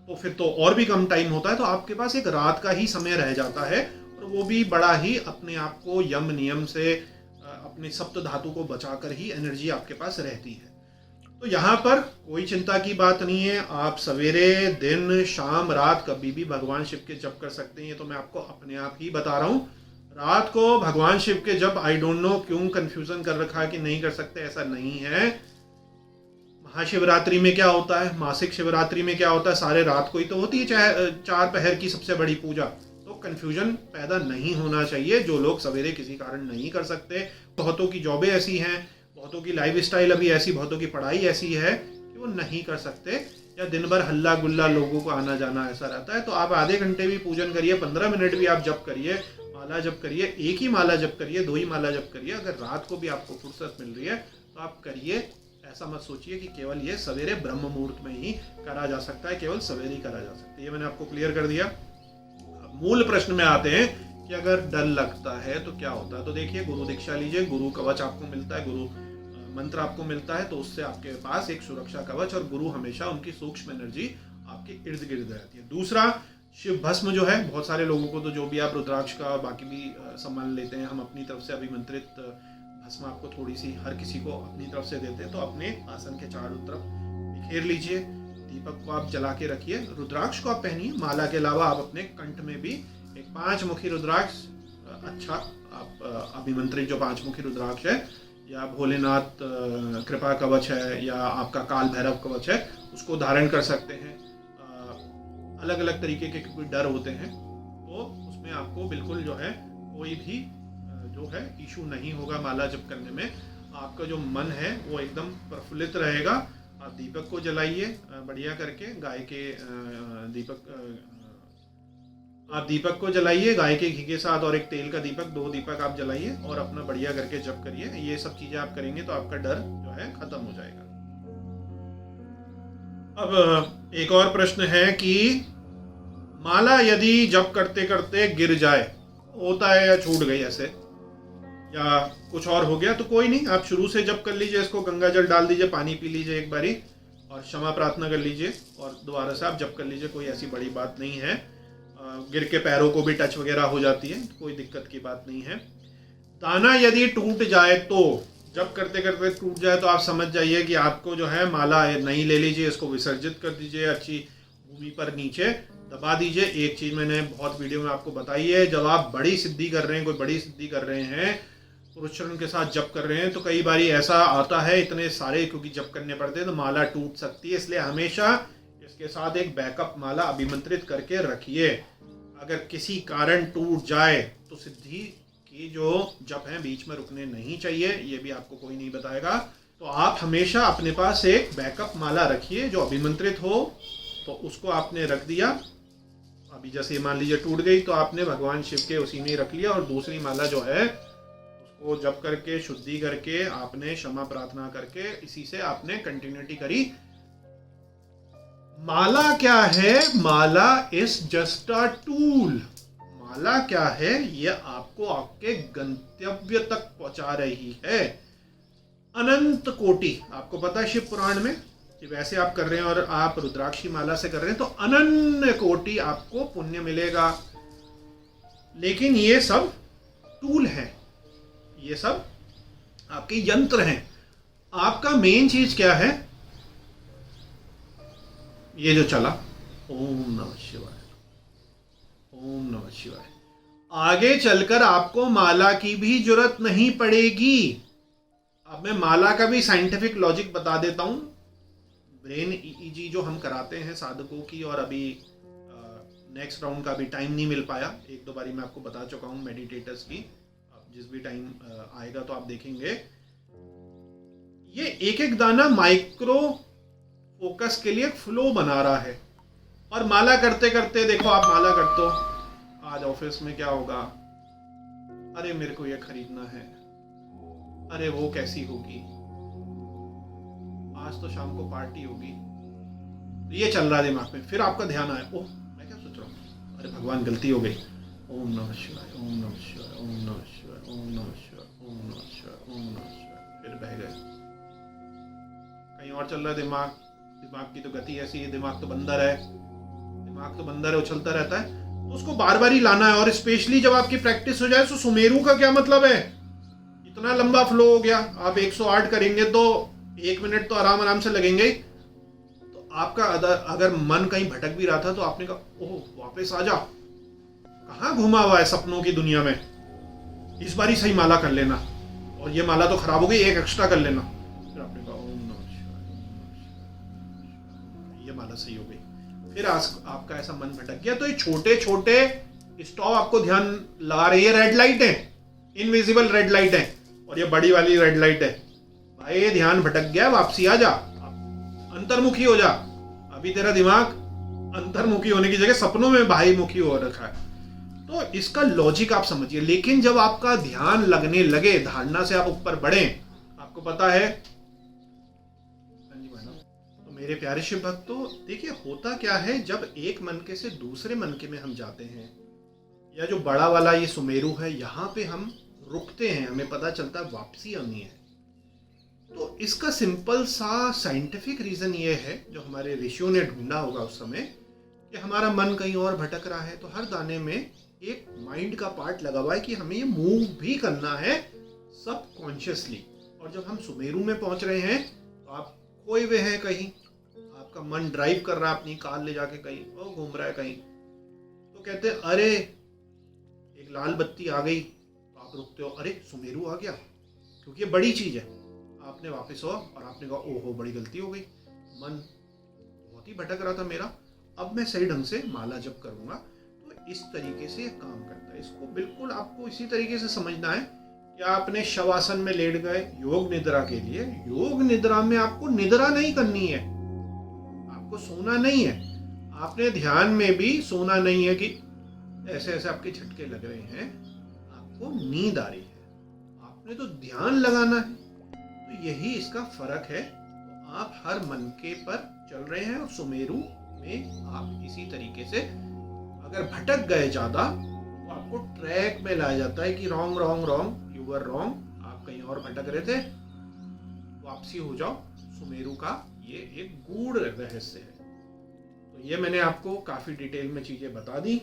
तो फिर तो और भी कम टाइम होता है। तो आपके पास एक रात का ही समय रह जाता है, और वो भी बड़ा ही अपने आप को यम नियम से, अपने सप्त धातु को बचाकर ही एनर्जी आपके पास रहती है। तो यहाँ पर कोई चिंता की बात नहीं है। आप सवेरे, दिन, शाम, रात कभी भी भगवान शिव के जप कर सकते हैं। ये तो मैं आपको अपने आप ही बता रहा हूँ। रात को भगवान शिव के जप, आई डोंट नो क्यों कंफ्यूजन कर रखा है कि नहीं कर सकते, ऐसा नहीं है। महाशिवरात्रि में क्या होता है, मासिक शिवरात्रि में क्या होता है, सारे रात को ही तो होती है, चाहे 4 पहर की सबसे बड़ी पूजा। तो कंफ्यूजन पैदा नहीं होना चाहिए। जो लोग सवेरे किसी कारण नहीं कर सकते, बहुतों की जॉबें ऐसी हैं, बहुतों की लाइफ स्टाइल अभी ऐसी, बहुतों की पढ़ाई ऐसी है कि वो नहीं कर सकते, या दिन भर हल्ला गुल्ला, लोगों को आना जाना ऐसा रहता है। तो आप आधे घंटे भी पूजन करिए, 15 मिनट भी आप जप करिए, माला जप करिए, एक ही माला जप करिए, 2 ही माला जप करिए। अगर रात को भी आपको फुर्सत मिल रही है तो आप करिए। ऐसा मत सोचिए कि केवल ये सवेरे ब्रह्म मुहूर्त में ही करा जा सकता है, केवल सवेरे ही करा जा सकता है। ये मैंने आपको क्लियर कर दिया। मूल प्रश्न में आते हैं कि अगर डर लगता है तो क्या होता है। तो देखिए, गुरु दीक्षा लीजिए, गुरु कवच आपको मिलता है, गुरु मंत्र आपको मिलता है, तो उससे आपके पास एक सुरक्षा कवच, और गुरु हमेशा उनकी सूक्ष्म एनर्जी आपके इर्द गिर्द रहती है। दूसरा, शिव भस्म जो है, बहुत सारे लोगों को तो जो भी आप रुद्राक्ष का बाकी भी सामान लेते हैं, हम अपनी तरफ से अभिमंत्रित भस्म आपको थोड़ी सी हर किसी को अपनी तरफ से देते हैं। तो अपने आसन के चारों तरफ बिखेर लीजिए, दीपक को आप जला के रखिए, रुद्राक्ष को आप पहनिए। माला के अलावा आप अपने कंठ में भी एक 5 मुखी रुद्राक्ष, अच्छा आप अभिमंत्रित जो 5 मुखी रुद्राक्ष है, या भोलेनाथ कृपा कवच है, या आपका काल भैरव कवच है, उसको धारण कर सकते हैं। अलग अलग तरीके के कोई डर होते हैं, तो उसमें आपको बिल्कुल जो है कोई भी जो है इशू नहीं होगा। माला जप करने में आपका जो मन है वो एकदम प्रफुल्लित रहेगा। आप दीपक को जलाइए बढ़िया करके, गाय के आप दीपक को जलाइए गाय के घी के साथ, और एक तेल का दीपक, 2 दीपक आप जलाइए और अपना बढ़िया करके जप करिए। ये सब चीजें आप करेंगे तो आपका डर जो है खत्म हो जाएगा। अब एक और प्रश्न है कि माला यदि जप करते करते गिर जाए, होता है, या छूट गई ऐसे, या कुछ और हो गया, तो कोई नहीं, आप शुरू से जप कर लीजिए, इसको गंगा जल डाल दीजिए, पानी पी लीजिए एक बारी, और क्षमा प्रार्थना कर लीजिए, और दोबारा से आप जप कर लीजिए। कोई ऐसी बड़ी बात नहीं है। गिर के पैरों को भी टच वगैरह हो जाती है, कोई दिक्कत की बात नहीं है। दाना यदि टूट जाए, तो जप करते करते टूट जाए, तो आप समझ जाइए कि आपको जो है माला नहीं ले लीजिए, इसको विसर्जित कर दीजिए, अच्छी भूमि पर नीचे दबा दीजिए। एक चीज मैंने बहुत वीडियो में आपको बताई है, जब आप बड़ी सिद्धि कर रहे हैं, कोई बड़ी सिद्धि कर रहे हैं, पुरुषचरण के साथ जप कर रहे हैं, तो कई बारी ऐसा आता है, इतने सारे क्योंकि जप करने पड़ते हैं, तो माला टूट सकती है। इसलिए हमेशा इसके साथ एक बैकअप माला अभिमंत्रित करके रखिए। अगर किसी कारण टूट जाए तो सिद्धि की जो जप है बीच में रुकने नहीं चाहिए, ये भी आपको कोई नहीं बताएगा। तो आप हमेशा अपने पास एक बैकअप माला रखिए जो अभिमंत्रित हो, तो उसको आपने रख दिया। अभी जैसे मान लीजिए टूट गई, तो आपने भगवान शिव के उसी में ही रख लिया, और दूसरी माला जो है उसको जप करके, शुद्धि करके, आपने क्षमा प्रार्थना करके, इसी से आपने कंटिन्यूटी करी। माला क्या है? माला इज जस्ट अ टूल। माला क्या है? ये आपको आपके गंतव्य तक पहुंचा रही है। अनंत कोटि, आपको पता है शिव पुराण में कि वैसे आप कर रहे हैं और आप रुद्राक्ष की माला से कर रहे हैं तो अनन्य कोटि आपको पुण्य मिलेगा। लेकिन ये सब टूल हैं, ये सब आपके यंत्र हैं। आपका मेन चीज क्या है? ये जो चला, ओम नमः शिवाय, ओम नमः शिवाय। आगे चलकर आपको माला की भी जरूरत नहीं पड़ेगी। अब मैं माला का भी साइंटिफिक लॉजिक बता देता हूं। ब्रेन ईईजी जो हम कराते हैं साधकों की, और अभी नेक्स्ट राउंड का भी टाइम नहीं मिल पाया, एक दो बारी मैं आपको बता चुका हूं मेडिटेटर्स की। अब जिस भी टाइम आएगा तो आप देखेंगे। ये एक एक दाना माइक्रो फोकस के लिए एक फ्लो बना रहा है। और माला करते करते देखो, आप माला करते हो, आज ऑफिस में क्या होगा, अरे मेरे को ये खरीदना है, अरे वो कैसी होगी, आज तो शाम को पार्टी होगी, ये चल रहा है दिमाग में। फिर आपका ध्यान आया, ओह मैं क्या सोच रहा हूँ, अरे भगवान गलती हो गई, ओम नमः शिवाय, ओम नमः शिवाय, ओम नमः शिवाय, ओम नमः शिवाय, ओम नमः शिवाय, ओम नमः शिवाय। फिर बह गए, कहीं और चल रहा है दिमाग। दिमाग की तो गति ऐसी है, दिमाग तो बंदर है, दिमाग तो बंदर है, उछलता रहता है। तो उसको बार बार ही लाना है। और स्पेशली जब आपकी प्रैक्टिस हो जाए तो सुमेरु का क्या मतलब है, इतना लंबा फ्लो हो गया, आप 108 करेंगे तो 1 मिनट तो आराम आराम से लगेंगे ही। तो आपका अगर मन कहीं भटक भी रहा था तो आपने कहा ओह वापस आ जा, कहाँ घुमा हुआ है सपनों की दुनिया में, इस बार ही सही माला कर लेना, और ये माला तो खराब हो गई, एक एक्स्ट्रा कर लेना। फिर आपने कहा ओम नमः शिवाय, ये माला सही हो गई। फिर आपका ऐसा मन भटक गया तो ये छोटे छोटे स्टॉप आपको ध्यान लगा रही है। रेड लाइट है, इनविजिबल रेड लाइट है, और ये बड़ी वाली रेड लाइट है। भाई ध्यान भटक गया, वापसी आ जा, अंतर्मुखी हो जा। अभी तेरा दिमाग अंतर्मुखी होने की जगह सपनों में बाह्यमुखी हो रखा है। तो इसका लॉजिक आप समझिए। लेकिन जब आपका ध्यान लगने लगे, धारणा से आप ऊपर बढ़े, आपको पता है, तो मेरे प्यारे शिव भक्तों, देखिए होता क्या है, जब एक मनके से दूसरे मनके में हम जाते हैं, या जो बड़ा वाला ये सुमेरु है, यहाँ पे हम रुकते हैं, हमें पता चलता है वापसी आनी है। तो इसका सिंपल सा साइंटिफिक रीजन ये है, जो हमारे ऋषियों ने ढूंढा होगा उस समय, कि हमारा मन कहीं और भटक रहा है, तो हर दाने में एक माइंड का पार्ट लगा हुआ है कि हमें ये मूव भी करना है सबकॉन्शियसली। और जब हम सुमेरु में पहुंच रहे हैं तो आप खोए हुए हैं कहीं, आपका मन ड्राइव कर रहा है अपनी कार ले जाके कहीं, और घूम रहा है कहीं, तो कहते हैं अरे एक लाल बत्ती आ गई, तो आप रुकते हो, अरे सुमेरु आ गया, क्योंकि ये बड़ी चीज है। आपने वापस हो और आपने कहा ओहो बड़ी गलती हो गई, मन बहुत ही भटक रहा था मेरा, अब मैं सही ढंग से माला जप करूंगा। तो इस तरीके से काम करता है। इसको बिल्कुल आपको इसी तरीके से समझना है कि आपने शवासन में लेट गए योग निद्रा के लिए। योग निद्रा में आपको निद्रा नहीं करनी है, आपको सोना नहीं है। आपने ध्यान में भी सोना नहीं है कि ऐसे ऐसे आपके झटके लग रहे हैं, आपको नींद आ रही है, आपने तो ध्यान लगाना है। तो यही इसका फर्क है। तो आप हर मनके पर चल रहे हैं, और सुमेरु में आप इसी तरीके से अगर भटक गए ज्यादा तो आपको ट्रैक में लाया जाता है कि wrong wrong wrong, you were wrong, आप कहीं और भटक रहे थे, वापसी हो जाओ। सुमेरु का ये एक गूढ़ रहस्य है। तो ये मैंने आपको काफी डिटेल में चीजें बता दी।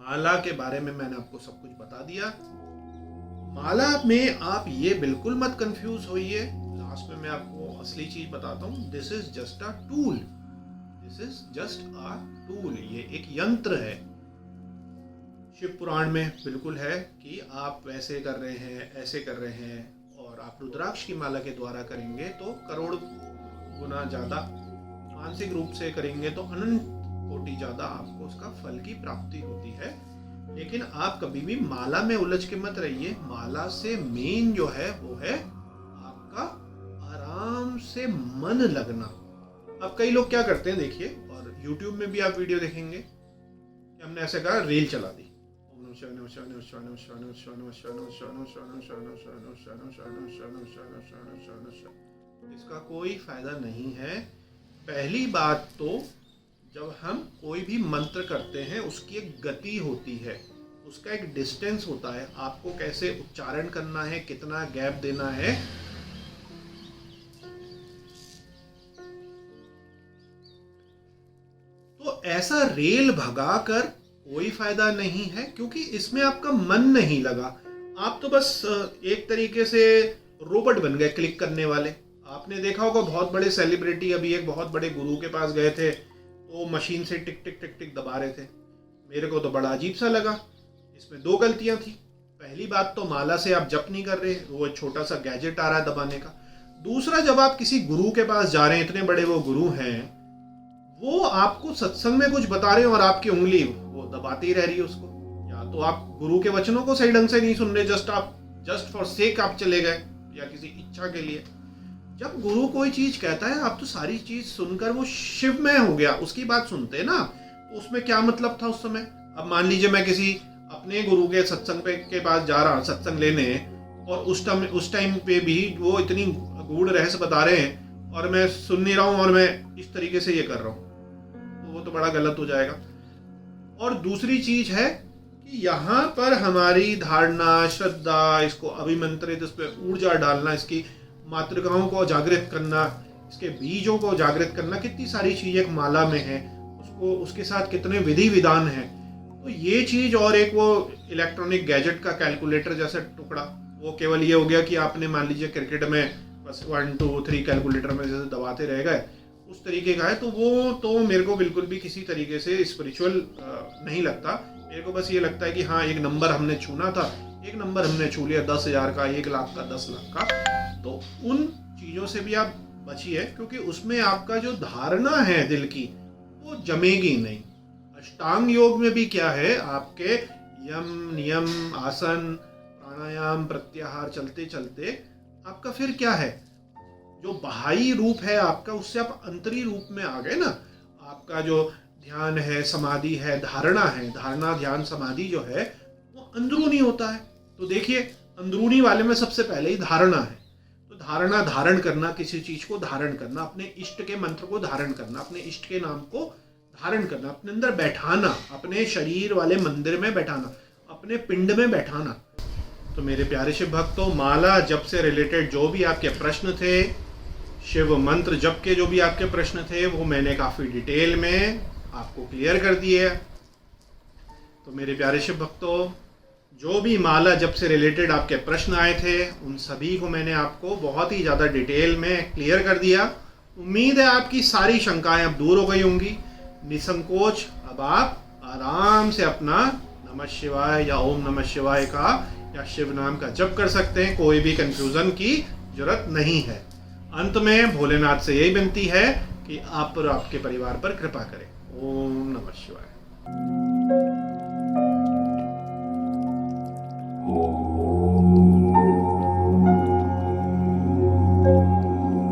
माला के बारे में मैंने आपको सब कुछ बता दिया। माला में आप ये बिल्कुल मत कंफ्यूज होइए। लास्ट में मैं आपको असली चीज बताता हूँ। This is just a tool, this is just a tool. ये एक यंत्र है। शिव पुराण में बिल्कुल है कि आप वैसे कर रहे हैं, ऐसे कर रहे हैं, और आप रुद्राक्ष की माला के द्वारा करेंगे तो करोड़ गुना ज्यादा, मानसिक रूप से करेंगे तो अनंत कोटि ज्यादा आपको उसका फल की प्राप्ति होती है। लेकिन आप कभी भी माला में उलझ के मत रहिए। माला से मेन जो है वो है आपका आराम से मन लगना। अब कई लोग क्या करते हैं, देखिए, और YouTube में भी आप वीडियो देखेंगे कि हमने ऐसे कहा, रील चला दी, इसका कोई फायदा नहीं है। पहली बात तो जब हम कोई भी मंत्र करते हैं उसकी एक गति होती है, उसका एक डिस्टेंस होता है, आपको कैसे उच्चारण करना है, कितना गैप देना है। तो ऐसा रेल भगाकर कोई फायदा नहीं है, क्योंकि इसमें आपका मन नहीं लगा। आप तो बस एक तरीके से रोबोट बन गए क्लिक करने वाले। आपने देखा होगा बहुत बड़े सेलिब्रिटी अभी एक बहुत बड़े गुरु के पास गए थे, तो मशीन से टिक टिक टिक टिक दबा रहे थे। मेरे को तो बड़ा अजीब सा लगा। इसमें दो गलतियां थी। पहली बात तो माला से आप जप नहीं कर रहे, वो छोटा सा गैजेट आ रहा है दबाने का। दूसरा, जब आप किसी गुरु के पास जा रहे हैं, इतने बड़े वो गुरु हैं, वो आपको सत्संग में कुछ बता रहे हैं और आपकी उंगली वो दबाती रह रही है उसको। या तो आप गुरु के वचनों को सही ढंग से नहीं सुन रहे, जस्ट फॉर सेक आप चले गए या किसी इच्छा के लिए। जब गुरु कोई चीज कहता है, आप तो सारी चीज सुनकर वो शिवमय हो गया, उसकी बात सुनते ना, तो उसमें क्या मतलब था उस समय। अब मान लीजिए मैं किसी अपने गुरु के सत्संग के पास जा रहा हूँ सत्संग लेने, और उस टाइम पे भी वो इतनी गूढ़ रहस्य बता रहे हैं और मैं सुन नहीं रहा हूँ और मैं इस तरीके से ये कर रहा हूँ, तो वो तो बड़ा गलत हो जाएगा। और दूसरी चीज है कि यहाँ पर हमारी धारणा, श्रद्धा, इसको अभिमंत्रित, इस पर ऊर्जा डालना, इसकी मातृकाओं को जागृत करना, इसके बीजों को जागृत करना, कितनी सारी चीजें एक माला में है, उसको उसके साथ कितने विधि विधान हैं। तो ये चीज, और एक वो इलेक्ट्रॉनिक गैजेट का कैलकुलेटर जैसा टुकड़ा, वो केवल ये हो गया कि आपने मान लीजिए क्रिकेट में बस 1 2 3 कैलकुलेटर में जैसे दबाते रह गए, उस तरीके का है। तो वो तो मेरे को बिल्कुल भी किसी तरीके से स्पिरिचुअल नहीं लगता। मेरे को बस ये लगता है कि हाँ, एक नंबर हमने छूना था, एक नंबर हमने छू लिया, 10,000 का, 1 लाख का, 10 लाख का। तो उन चीजों से भी आप बचिए, क्योंकि उसमें आपका जो धारणा है दिल की, वो जमेगी नहीं। अष्टांग योग में भी क्या है, आपके यम, नियम, आसन, प्राणायाम, प्रत्याहार चलते चलते आपका फिर क्या है, जो बाह्य रूप है आपका, उससे आप अंतरी रूप में आ गए ना। आपका जो ध्यान है, समाधि है, धारणा है, धारणा, ध्यान, समाधि जो है वो अंदरूनी होता है। तो देखिए, अंदरूनी वाले में सबसे पहले ही धारणा है। तो धारणा, धारण करना, किसी चीज को धारण करना, अपने इष्ट के मंत्र को धारण करना, अपने इष्ट के नाम को धारण करना, अपने अंदर बैठाना, अपने शरीर वाले मंदिर में बैठाना, अपने पिंड में बैठाना। तो मेरे प्यारे शिव भक्तों, माला जप से रिलेटेड जो भी आपके प्रश्न थे, शिव मंत्र जप के जो भी आपके प्रश्न थे, वो मैंने काफी डिटेल में आपको क्लियर कर दिए। तो मेरे प्यारे शिव भक्तों, जो भी माला जप से रिलेटेड आपके प्रश्न आए थे, उन सभी को मैंने आपको बहुत ही ज़्यादा डिटेल में क्लियर कर दिया। उम्मीद है आपकी सारी शंकाएं अब दूर हो गई होंगी। निसंकोच अब आप आराम से अपना नमः शिवाय या ओम नमः शिवाय का या शिव नाम का जप कर सकते हैं। कोई भी कंफ्यूजन की जरूरत नहीं है। अंत में भोलेनाथ से यही विनती है कि आप और आपके परिवार पर कृपा करें। ओम नमः शिवाय।